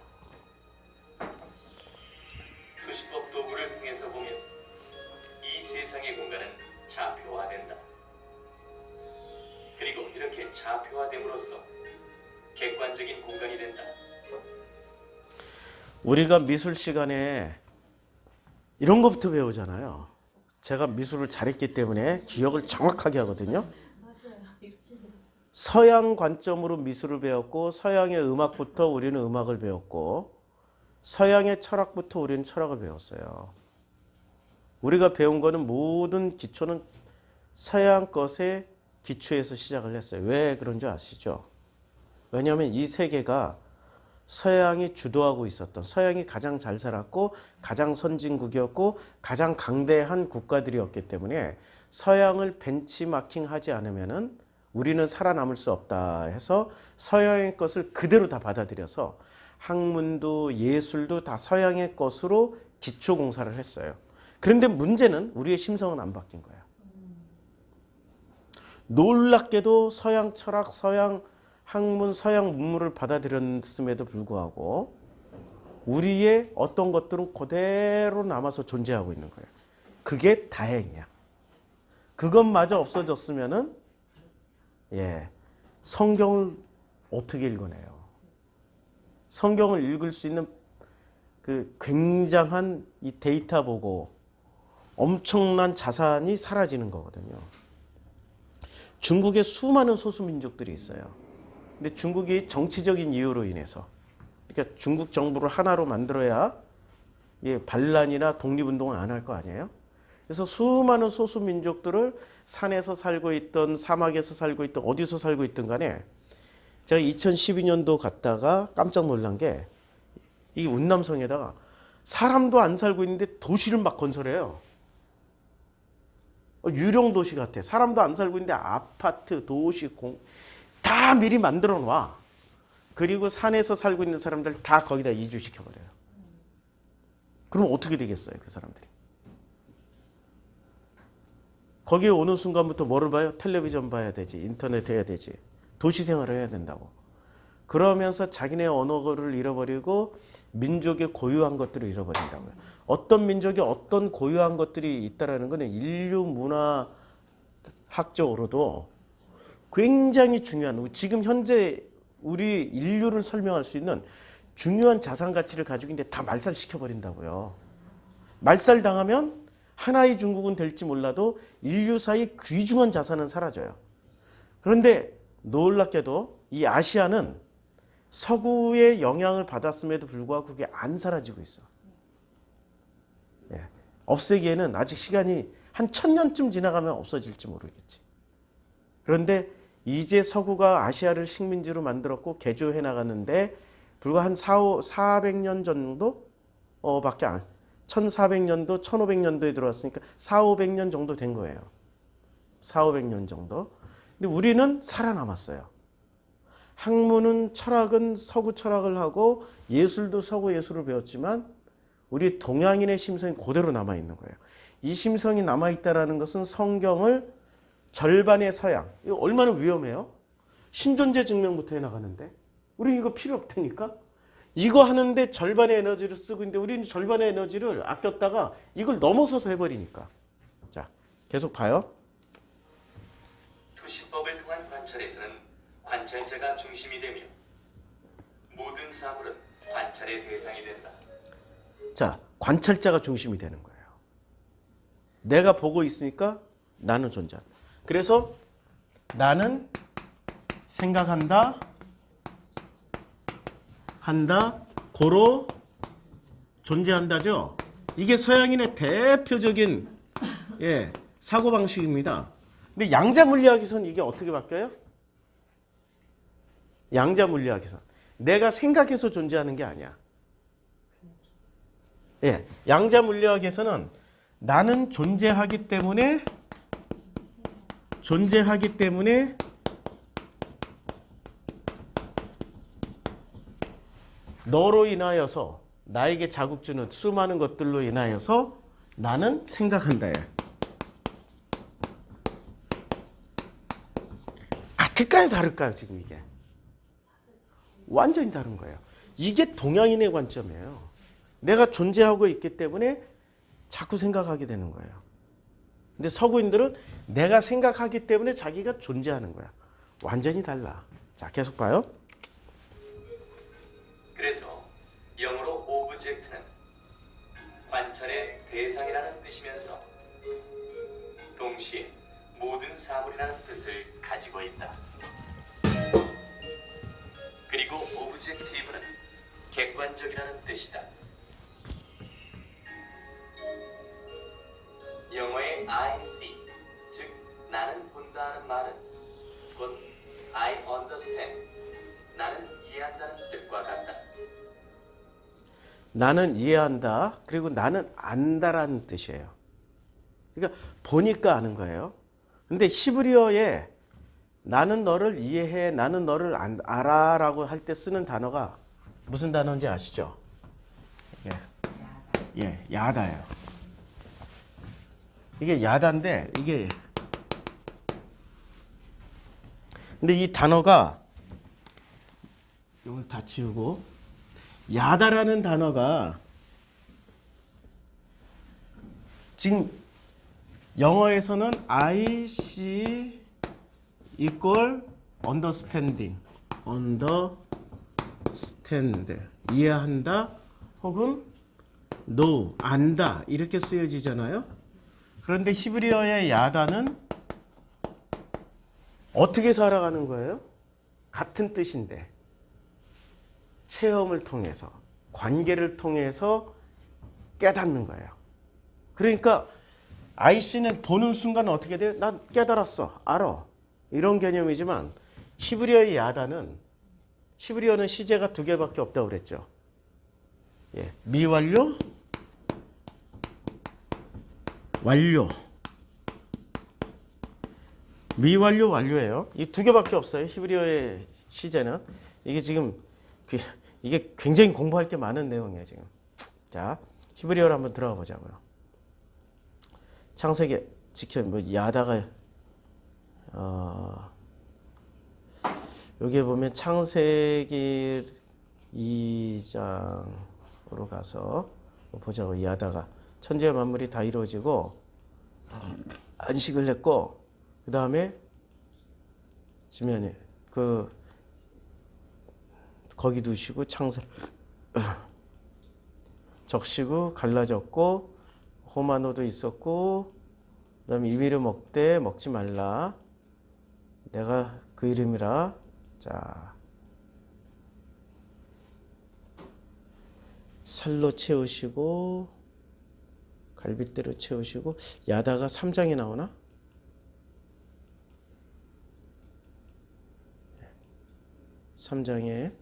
투시법 도구를 통해서 보면 이 세상의 공간은 좌표화된다. 그리고 이렇게 좌표화됨으로써 객관적인 공간이 된다. 우리가 미술 시간에 이런 것부터 배우잖아요. 제가 미술을 잘했기 때문에 기억을 정확하게 하거든요. 서양 관점으로 미술을 배웠고 서양의 음악부터 우리는 음악을 배웠고 서양의 철학부터 우리는 철학을 배웠어요. 우리가 배운 거는 모든 기초는 서양 것의 기초에서 시작을 했어요. 왜 그런 줄 아시죠? 왜냐하면 이 세계가 서양이 주도하고 있었던, 서양이 가장 잘 살았고 가장 선진국이었고 가장 강대한 국가들이었기 때문에 서양을 벤치마킹하지 않으면은 우리는 살아남을 수 없다 해서 서양의 것을 그대로 다 받아들여서 학문도 예술도 다 서양의 것으로 기초 공사를 했어요. 그런데 문제는 우리의 심성은 안 바뀐 거야. 놀랍게도 서양 철학, 서양 학문, 서양 문물을 받아들였음에도 불구하고 우리의 어떤 것들은 그대로 남아서 존재하고 있는 거예요. 그게 다행이야. 그것마저 없어졌으면은 성경을 어떻게 읽어내요? 성경을 읽을 수 있는 그 굉장한 이 데이터 보고 엄청난 자산이 사라지는 거거든요. 중국에 수많은 소수민족들이 있어요. 근데 중국이 정치적인 이유로 인해서, 그러니까 중국 정부를 하나로 만들어야 반란이나 독립운동을 안 할 거 아니에요? 그래서 수많은 소수민족들을 산에서 살고 있던, 사막에서 살고 있던, 어디서 살고 있든 간에, 제가 2012년도 갔다가 깜짝 놀란 게, 이 운남성에다가 사람도 안 살고 있는데 도시를 막 건설해요. 유령 도시 같아. 사람도 안 살고 있는데 아파트, 도시, 다 미리 만들어 놔. 그리고 산에서 살고 있는 사람들 다 거기다 이주시켜버려요. 그럼 어떻게 되겠어요, 그 사람들이? 거기에 오는 순간부터 뭐를 봐요? 텔레비전 봐야 되지, 인터넷 해야 되지, 도시 생활을 해야 된다고. 그러면서 자기네 언어를 잃어버리고 민족의 고유한 것들을 잃어버린다고요. 어떤 민족이 어떤 고유한 것들이 있다라는 것은 인류 문화학적으로도 굉장히 중요한, 지금 현재 우리 인류를 설명할 수 있는 중요한 자산 가치를 가지고 있는데 다 말살시켜버린다고요. 말살당하면 하나의 중국은 될지 몰라도 인류사의 귀중한 자산은 사라져요. 그런데 놀랍게도 이 아시아는 서구의 영향을 받았음에도 불구하고 그게 안 사라지고 있어. 없애기에는 아직 시간이 한 1000년쯤 지나가면 없어질지 모르겠지. 그런데 이제 서구가 아시아를 식민지로 만들었고 개조해 나갔는데 불과 한 400년 정도? 밖에 안, 1400년도, 1500년도에 들어왔으니까 400~500년 정도 된 거예요. 400~500년 정도. 근데 우리는 살아남았어요. 학문은, 철학은 서구 철학을 하고 예술도 서구 예술을 배웠지만 우리 동양인의 심성이 그대로 남아있는 거예요. 이 심성이 남아있다는 것은 성경을 절반의 서양, 이거 얼마나 위험해요? 신존재 증명부터 해나가는데 우리는 이거 필요 없다니까? 이거 하는데 절반의 에너지를 쓰고 있는데 우리는 절반의 에너지를 아꼈다가 이걸 넘어서서 해버리니까. 자, 계속 봐요. 투시법을 통한 관찰에서는 관찰자가 중심이 되며 모든 사물은 관찰의 대상이 된다. 자, 관찰자가 중심이 되는 거예요. 내가 보고 있으니까 나는 존재한다. 그래서 나는 생각한다, 한다, 고로 존재한다죠. 이게 서양인의 대표적인 사고방식입니다. 근데 양자 물리학에서는 이게 어떻게 바뀌어요? 양자 물리학에서 내가 생각해서 존재하는 게 아니야. 양자 물리학에서는 나는 존재하기 때문에 너로 인하여서 나에게 자극 주는 수많은 것들로 인하여서 나는 생각한다. 같을까요, 다를까요? 지금 이게 완전히 다른 거예요. 이게 동양인의 관점이에요. 내가 존재하고 있기 때문에 자꾸 생각하게 되는 거예요. 근데 서구인들은 내가 생각하기 때문에 자기가 존재하는 거야. 완전히 달라. 자, 계속 봐요. 그래서 영어로 오브젝트는 관찰의 대상이라는 뜻이면서 동시에 모든 사물이라는 뜻을 가지고 있다. 그리고 오브젝티브는 객관적이라는 뜻이다. 영어의 I see, 즉 나는 본다는 말은 곧 I understand, 나는 이해한다는 뜻과 같다. 나는 이해한다. 그리고 나는 안다라는 뜻이에요. 그러니까 보니까 아는 거예요. 근데 히브리어에 나는 너를 이해해, 나는 너를 알아라고 할 때 쓰는 단어가 무슨 단어인지 아시죠? 야다예요. 이게 야다인데 이게 근데 이 단어가 이걸 다 지우고 야다라는 단어가 지금 영어에서는 I see equal understanding, stand 이해한다 혹은 know 안다 이렇게 쓰여지잖아요. 그런데 히브리어의 야다는 어떻게 살아가는 거예요? 같은 뜻인데 체험을 통해서 관계를 통해서 깨닫는 거예요. 그러니까 IC는 보는 순간 어떻게 돼요? 난 깨달았어. 알아. 이런 개념이지만 히브리어의 야다는 히브리어는 시제가 두 개밖에 없다고 그랬죠. 예, 미완료, 완료. 미완료, 완료예요. 이 두 개밖에 없어요. 히브리어의 시제는. 이게 지금 이게 굉장히 공부할 게 많은 내용이에요, 지금. 자, 히브리어로 한번 들어가 보자고요. 창세기 야다가 여기에 보면 창세기 2장으로 가서 보자고. 야다가 천지와 만물이 다 이루어지고 안식을 했고 그 다음에 지면에 거기 두시고 적시고 갈라졌고 호마노도 있었고 그 다음에 이위를 먹되 먹지 말라 내가 그 이름이라. 자, 살로 채우시고 갈빗대로 채우시고. 야다가 3장에 나오나? 3장에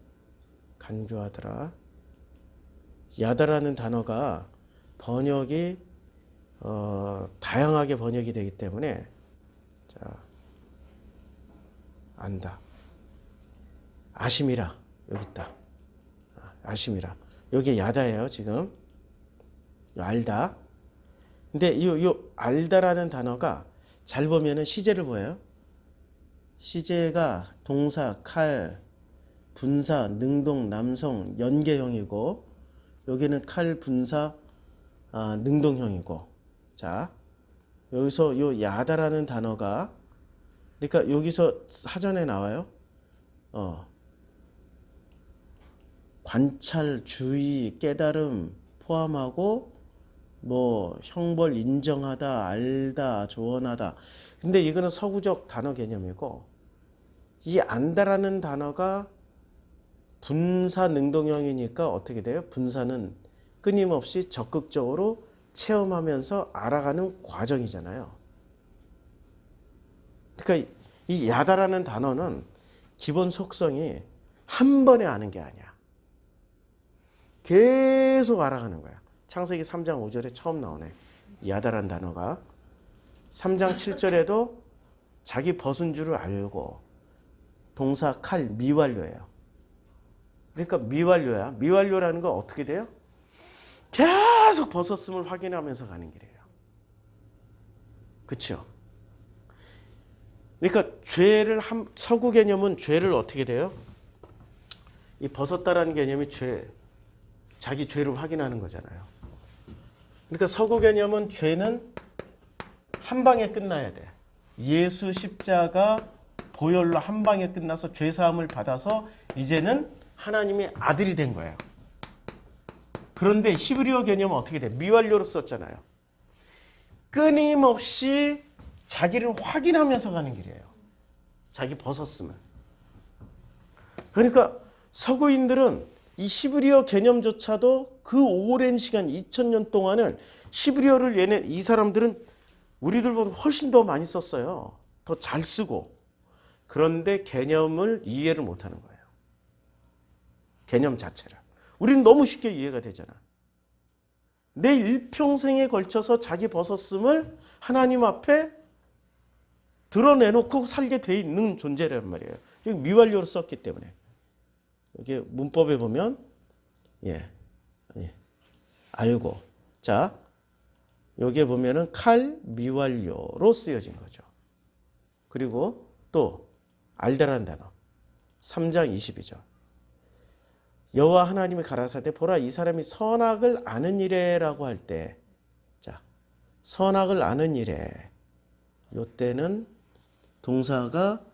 간교하더라. 야다라는 단어가 번역이 다양하게 번역이 되기 때문에 자, 안다. 아심이라 여기 있다. 아심이라. 여기 야다예요, 지금. 알다. 근데 요 알다라는 단어가 잘 보면은 시제를 보여요. 시제가 동사, 칼, 분사, 능동, 남성, 연계형이고 여기는 칼, 분사, 능동형이고. 자, 여기서 요 야다라는 단어가 그러니까 여기서 사전에 나와요. 관찰, 주의, 깨달음 포함하고 뭐 형벌 인정하다, 알다, 조언하다. 근데 이거는 서구적 단어 개념이고 이 안다라는 단어가 분사 능동형이니까 어떻게 돼요? 분사는 끊임없이 적극적으로 체험하면서 알아가는 과정이잖아요. 그러니까 이 야다라는 단어는 기본 속성이 한 번에 아는 게 아니야. 계속 알아가는 거야. 창세기 3장 5절에 처음 나오네. 야다라는 단어가. 3장 7절에도 자기 벗은 줄을 알고 동사 칼 미완료예요. 그러니까 미완료야. 미완료라는 건 어떻게 돼요? 계속 벗었음을 확인하면서 가는 길이에요. 그렇죠? 그러니까 서구 개념은 죄를 어떻게 돼요? 이 벗었다라는 개념이 자기 죄를 확인하는 거잖아요. 그러니까 서구 개념은 죄는 한 방에 끝나야 돼. 예수 십자가 보혈로 한 방에 끝나서 죄 사함을 받아서 이제는 하나님의 아들이 된 거예요. 그런데 히브리어 개념은 어떻게 돼? 미완료로 썼잖아요. 끊임없이 자기를 확인하면서 가는 길이에요. 자기 벗었으면. 그러니까 서구인들은 이 히브리어 개념조차도 그 오랜 시간 2000년 동안을 히브리어를 이 사람들은 우리들보다 훨씬 더 많이 썼어요. 더 잘 쓰고. 그런데 개념을 이해를 못하는 거예요. 개념 자체를. 우리는 너무 쉽게 이해가 되잖아. 내 일평생에 걸쳐서 자기 벗었음을 하나님 앞에 드러내놓고 살게 돼 있는 존재란 말이에요. 여기 미완료로 썼기 때문에. 여기 문법에 보면 알고. 자, 여기에 보면은 칼 미완료로 쓰여진 거죠. 그리고 또 알다라는 단어 3장 20이죠. 여호와 하나님이 가라사대 보라 이 사람이 선악을 아는 이래라고 할 때, 자, 선악을 아는 이래. 요때는 동사가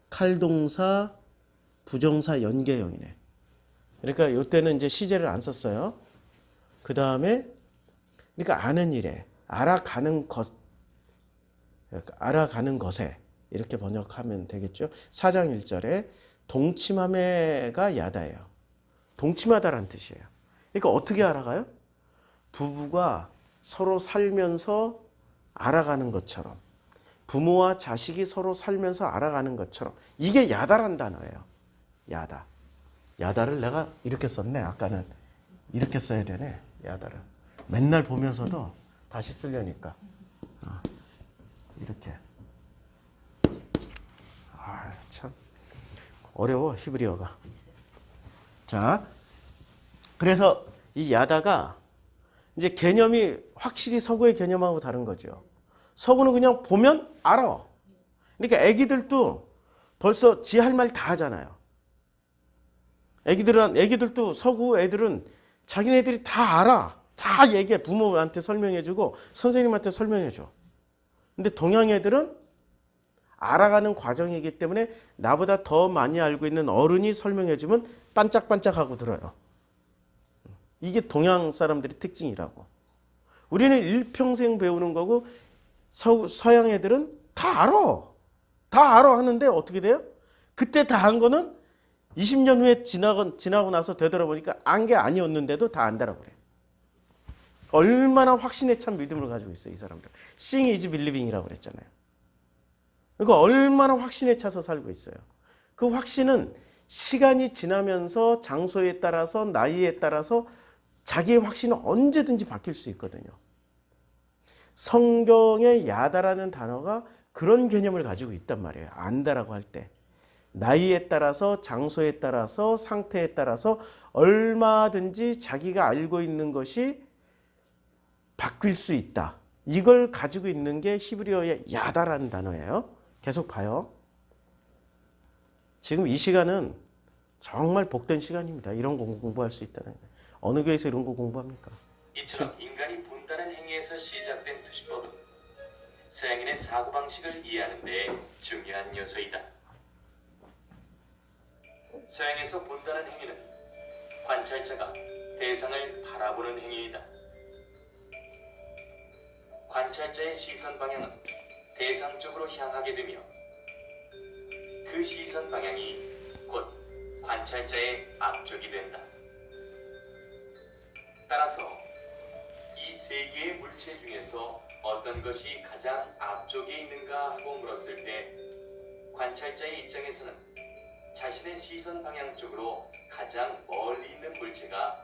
칼동사 부정사 연계형이네. 그러니까 요때는 이제 시제를 안 썼어요. 그 다음에 그러니까 아는 일에 알아가는 것에 이렇게 번역하면 되겠죠. 4장 1절에 동침함에가 야다예요. 동침하다라는 뜻이에요. 그러니까 어떻게 알아가요? 부부가 서로 살면서 알아가는 것처럼, 부모와 자식이 서로 살면서 알아가는 것처럼, 이게 야다란 단어예요. 야다. 야다를 내가 이렇게 썼네. 아까는 이렇게 써야 되네. 야다를. 맨날 보면서도 다시 쓰려니까. 이렇게. 참 어려워, 히브리어가. 자, 그래서 이 야다가 이제 개념이 확실히 서구의 개념하고 다른 거죠. 서구는 그냥 보면 알아. 그러니까 애기들도 벌써 지 할 말 다 하잖아요. 애기들도 서구 애들은 자기네들이 다 알아. 다 얘기해. 부모한테 설명해주고 선생님한테 설명해줘. 근데 동양 애들은 알아가는 과정이기 때문에 나보다 더 많이 알고 있는 어른이 설명해주면 반짝반짝하고 들어요. 이게 동양 사람들의 특징이라고. 우리는 일평생 배우는 거고 서양 애들은 다 알아. 다 알아 하는데 어떻게 돼요? 그때 다 한 거는 20년 후에 지나고 나서 되돌아보니까 안 게 아니었는데도 다 안다라고 그래. 얼마나 확신에 찬 믿음을 가지고 있어요, 이 사람들. Seeing is believing이라고 그랬잖아요. 그러니까 얼마나 확신에 차서 살고 있어요. 그 확신은 시간이 지나면서 장소에 따라서 나이에 따라서 자기의 확신은 언제든지 바뀔 수 있거든요. 성경의 야다라는 단어가 그런 개념을 가지고 있단 말이에요. 안다라고 할 때. 나이에 따라서 장소에 따라서 상태에 따라서 얼마든지 자기가 알고 있는 것이 바뀔 수 있다. 이걸 가지고 있는 게 히브리어의 야다라는 단어예요. 계속 봐요. 지금 이 시간은 정말 복된 시간입니다. 이런 공부할 수 있다는 거예요. 어느 교회에서 이런 거 공부합니까? 이처럼 인간이 본다는 행위에서 시작된 투시법은 서양인의 사고방식을 이해하는 데 중요한 요소이다. 서양에서 본다는 행위는 관찰자가 대상을 바라보는 행위이다. 관찰자의 시선 방향은 대상 쪽으로 향하게 되며 그 시선 방향이 곧 관찰자의 앞쪽이 된다. 따라서 이 세 개의 물체 중에서 어떤 것이 가장 앞쪽에 있는가 하고 물었을 때 관찰자의 입장에서는 자신의 시선 방향 쪽으로 가장 멀리 있는 물체가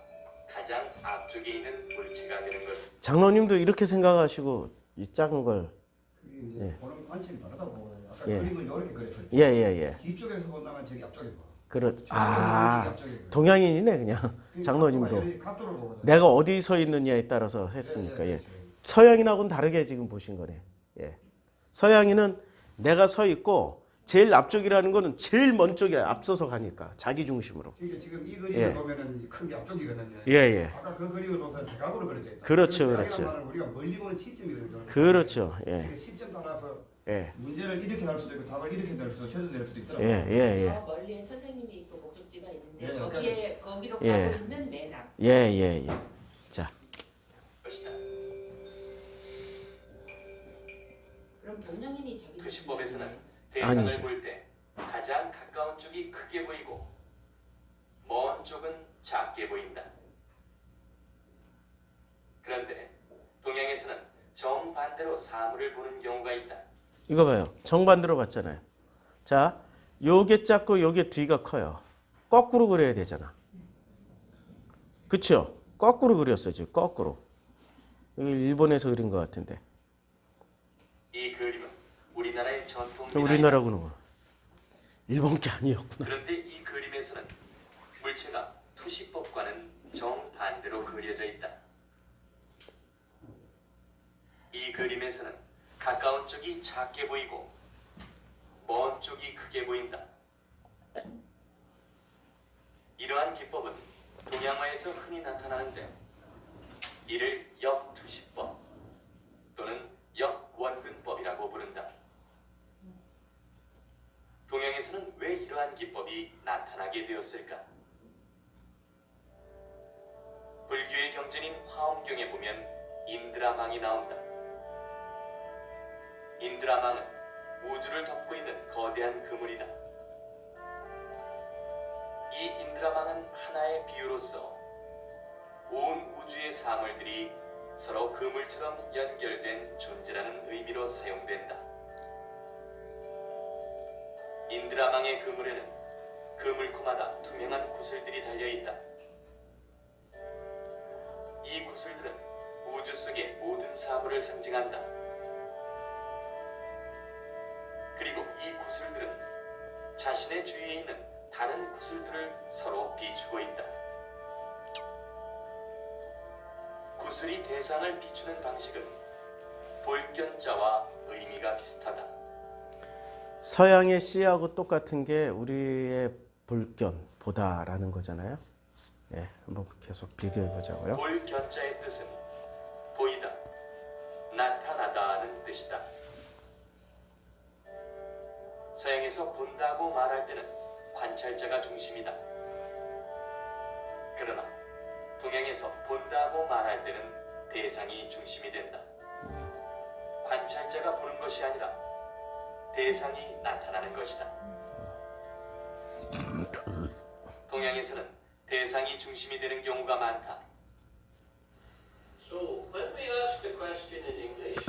가장 앞쪽에 있는 물체가 되는 것. 장로님도 이렇게 생각하시고 이 작은 걸 이제 보는 관점이 다르다고. 아까 예. 그림을 이렇게 그렸어요. 예. 뒤쪽에서 본다면 저기 앞쪽에 봐. 아, 동양인이네 그냥. 장로님도. 각도를 보거든. 내가 어디 서 있느냐에 따라서 했으니까. 예. 서양인하고는 다르게 지금 보신 거네. 예. 서양인은 내가 서 있고 제일 앞쪽이라는 거는 제일 먼 쪽에 앞서서 가니까 자기 중심으로. 그러니까 지금 이 그림을 예. 보면은 큰 게 앞쪽이거든요. 예. 아까 그 그림을 보면 대각으로 그려져 있다. 그렇죠. 말은 우리가 멀리 보는 시점이거든요. 그렇죠. 예. 그 시점 따라서 예. 문제를 이렇게 할 수도 있고 답을 이렇게 낼 수도 최선낼 수도 있더라고요. 예. 저 멀리에 선생님이 있고 목적지가 있는데 예, 거기로 예. 가고 있는 맨 앞. 예. 자, 것이다. 그럼 동양인이 저기 투시법에서는 대상을 아니죠. 볼 때 가장 가까운 쪽이 크게 보이고 먼 쪽은 작게 보인다. 그런데 동양에서는 정반대로 사물을 보는 경우가 있다. 이거 봐요. 정반대로 봤잖아요. 자, 요게 작고 요게 뒤가 커요. 거꾸로 그려야 되잖아. 그쵸? 거꾸로 그렸어요. 지금 거꾸로. 이거 일본에서 그린 것 같은데. 이 그림은 우리나라의 전통 우리나라구나. 일본 게 아니었구나. 그런데 이 그림에서는 물체가 투시법과는 정반대로 그려져 있다. 이 그림에서는 가까운 쪽이 작게 보이고 먼 쪽이 크게 보인다. 이러한 기법은 동양화에서 흔히 나타나는데 이를 역투시법 또는 역원근법이라고 부른다. 동양에서는 왜 이러한 기법이 나타나게 되었을까? 성경에 보면 인드라망이 나온다. 인드라망은 우주를 덮고 있는 거대한 그물이다. 이 인드라망은 하나의 비유로서 온 우주의 사물들이 서로 그물처럼 연결된 존재라는 의미로 사용된다. 인드라망의 그물에는 그물코마다 투명한 구슬들이 달려있다. 이 구슬들은 우주 속의 모든 사물을 상징한다. 그리고 이 구슬들은 자신의 주위에 있는 다른 구슬들을 서로 비추고 있다. 구슬이 대상을 비추는 방식은 볼견자와 의미가 비슷하다. 서양의 씨하고 똑같은 게 우리의 볼견, 보다라는 거잖아요. 예, 한번 계속 비교해 보자고요. 볼견자의 뜻은 보이다, 나타나다는 뜻이다. 서양에서 본다고 말할 때는 관찰자가 중심이다. 그러나 동양에서 본다고 말할 때는 대상이 중심이 된다. 관찰자가 보는 것이 아니라 대상이 나타나는 것이다. 동양에서는 대상이 중심이 되는 경우가 많다. So, when we ask the question in English,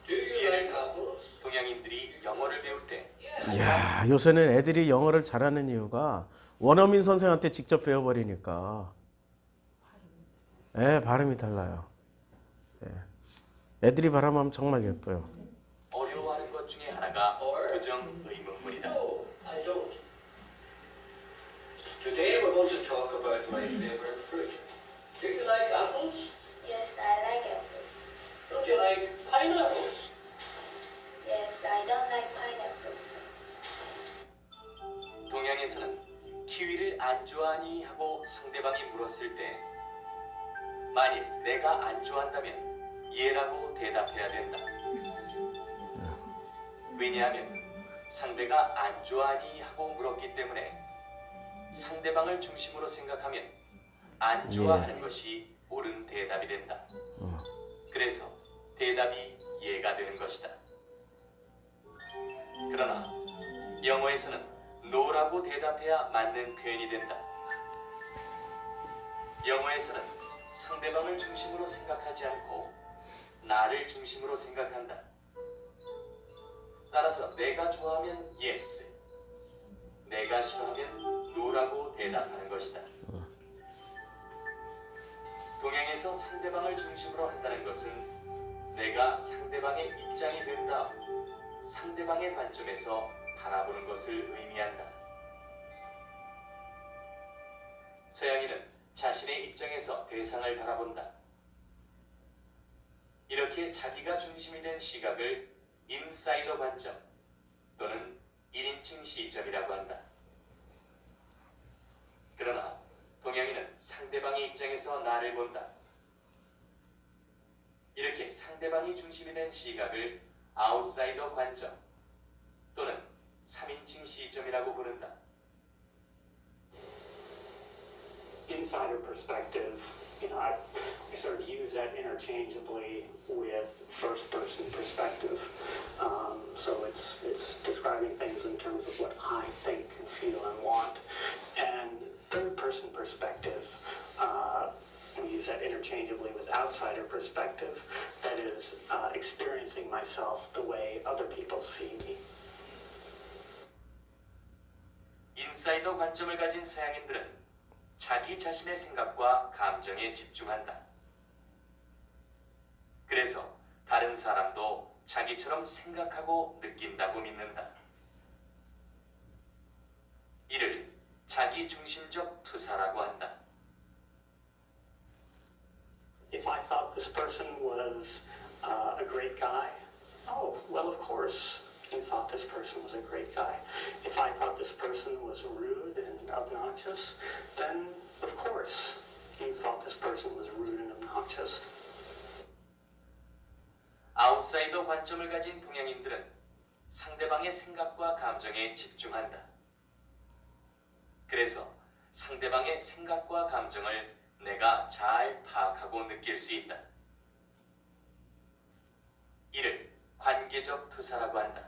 do you like apples? 동양인들이 영어를 배울 때 이야, 요새는 애들이 영어를 잘하는 이유가 원어민 선생한테 직접 배워버리니까. 예, 발음이 달라요. 예. 애들이 발음하면 정말 예뻐요. 어려워하는 것 중에 하나가 부정 의문문이다. No, I don't. Today we're going to talk about my favorite fruit. Do you like apples? Yes, I like apples. Don't you like pineapples? Yes, I don't like pineapples. 동양에서는 키위를 안 좋아하니 하고 상대방이 물었을 때 만일 내가 안 좋아한다면 예라고 대답해야 된다. 왜냐하면 상대가 안 좋아하니 하고 물었기 때문에 상대방을 중심으로 생각하면 안 좋아하는 것이 옳은 대답이 된다. 그래서 대답이 예가 되는 것이다. 그러나 영어에서는 no라고 대답해야 맞는 표현이 된다. 영어에서는 상대방을 중심으로 생각하지 않고 나를 중심으로 생각한다. 따라서 내가 좋아하면 yes, 내가 싫어하면 no라고 대답하는 것이다. 동양에서 상대방을 중심으로 한다는 것은 내가 상대방의 입장이 된 다음 상대방의 관점에서 바라보는 것을 의미한다. 서양인은 자신의 입장에서 대상을 바라본다. 이렇게 자기가 중심이 된 시각을 인사이더 관점 또는 1인칭 시점이라고 한다. 그러나 동양인은 상대방의 입장에서 나를 본다. 이렇게 상대방이 중심이 된 시각을 아웃사이더 관점 또는 3인칭 시점이라고 부른다. Insider perspective, I sort of use that interchangeably with first-person perspective. So it's describing things in terms of what I think and feel and want. And third-person perspective, we use that interchangeably with outsider perspective. That is experiencing myself the way other people see me. 인사이더 관점을 가진 서양인들은 자기 자신의 생각과 감정에 집중한다. 그래서 다른 사람도 자기처럼 생각하고 느낀다고 믿는다. 이를 자기 중심적 투사라고 한다. If I thought this person was a great guy, oh, well, of course, you thought this person was a great guy. If I thought this person was rude and obnoxious, then, of course, you thought this person was rude and obnoxious. 아웃사이더 관점을 가진 동양인들은 상대방의 생각과 감정에 집중한다. 그래서 상대방의 생각과 감정을 내가 잘 파악하고 느낄 수 있다. 이를 관계적 투사라고 한다.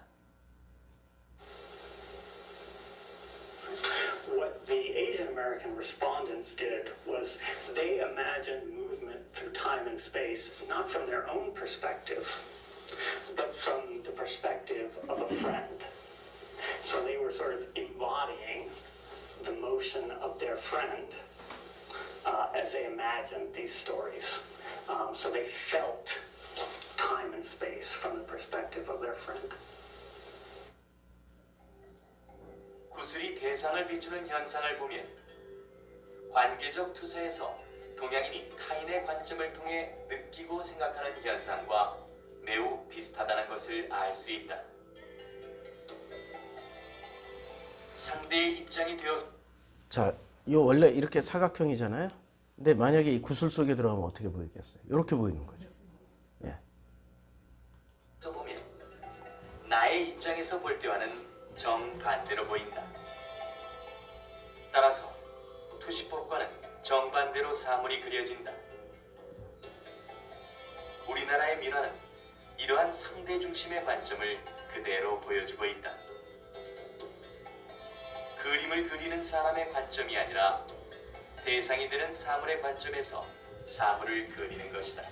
What the Asian American respondents did was they imagined movement through time and space, not from their own perspective, but from the perspective of a friend. So they were sort of embodying the motion of their friend as they imagined these stories. So they felt time and space from the perspective of their friend. 구슬이 대상을 비추는 현상을 보면 관계적 투사에서 동양인이 타인의 관점을 통해 느끼고 생각하는 현상과 매우 비슷하다는 것을 알 수 있다. 상대의 입장이 되어서 자, 이 원래 이렇게 사각형이잖아요. 근데 만약에 이 구슬 속에 들어가면 어떻게 보이겠어요? 이렇게 보이는 거죠. 예. 보면 나의 입장에서 볼 때와는 정반대로 보인다. 따라서 투시법과는 정반대로 사물이 그려진다. 우리나라의 민화는 이러한 상대 중심의 관점을 그대로 보여주고 있다. 그림을 그리는 사람의 관점이 아니라 대상이 되는 사물의 관점에서 사물을 그리는 것이다.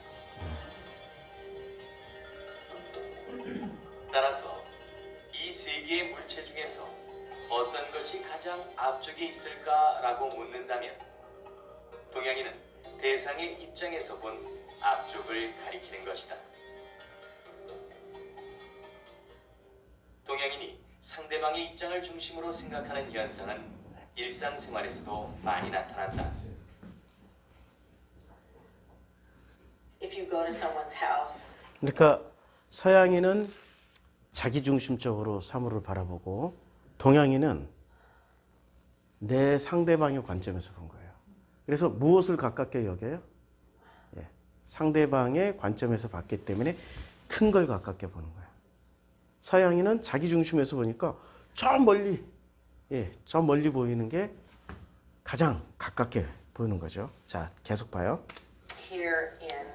따라서 이 세 개의 물체 중에서 어떤 것이 가장 앞쪽에 있을까라고 묻는다면 동양인은 대상의 입장에서 본 앞쪽을 가리키는 것이다. 동양인이 상대방의 입장을 중심으로 생각하는 현상은 일상생활에서도 많이 나타난다. If you go to someone's house, 그러니까 서양인은 자기중심적으로 사물을 바라보고 동양인은 내 상대방의 관점에서 본 거예요. 그래서 무엇을 가깝게 여겨요? 예, 상대방의 관점에서 봤기 때문에 큰 걸 가깝게 보는 거예요. 서양인은 자기중심에서 보니까 저 멀리, 저 멀리 보이는 게 가장 가깝게 보이는 거죠. 자, 계속 봐요. here in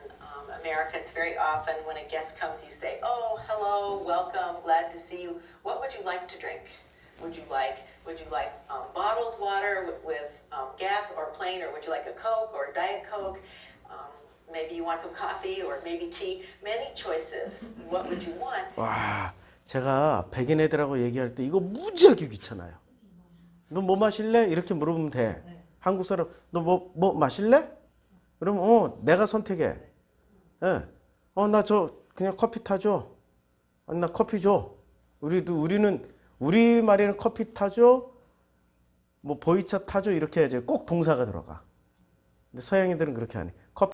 America, it's very often when a guest comes, you say, "Oh, hello, welcome, glad to see you. What would you like to drink? Would you like bottled water with gas or plain, or would you like a Coke or a Diet Coke? Maybe you want some coffee or maybe tea. Many choices. What would you want?" 와, 제가 백인 애들하고 얘기할 때 이거 무지하게 귀찮아요. 너 뭐 마실래? 이렇게 물어보면 돼. 한국 사람, 너 뭐 마실래? 그러면 내가 선택해. 예. 나 그냥 커피 타줘. 아니, 나 커피 줘. 우리는 우리 말에는 커피 타줘. 뭐 보이차 타줘 이렇게 해야지. 꼭 동사가 들어가. 근데 서양인들은 그렇게 안 해.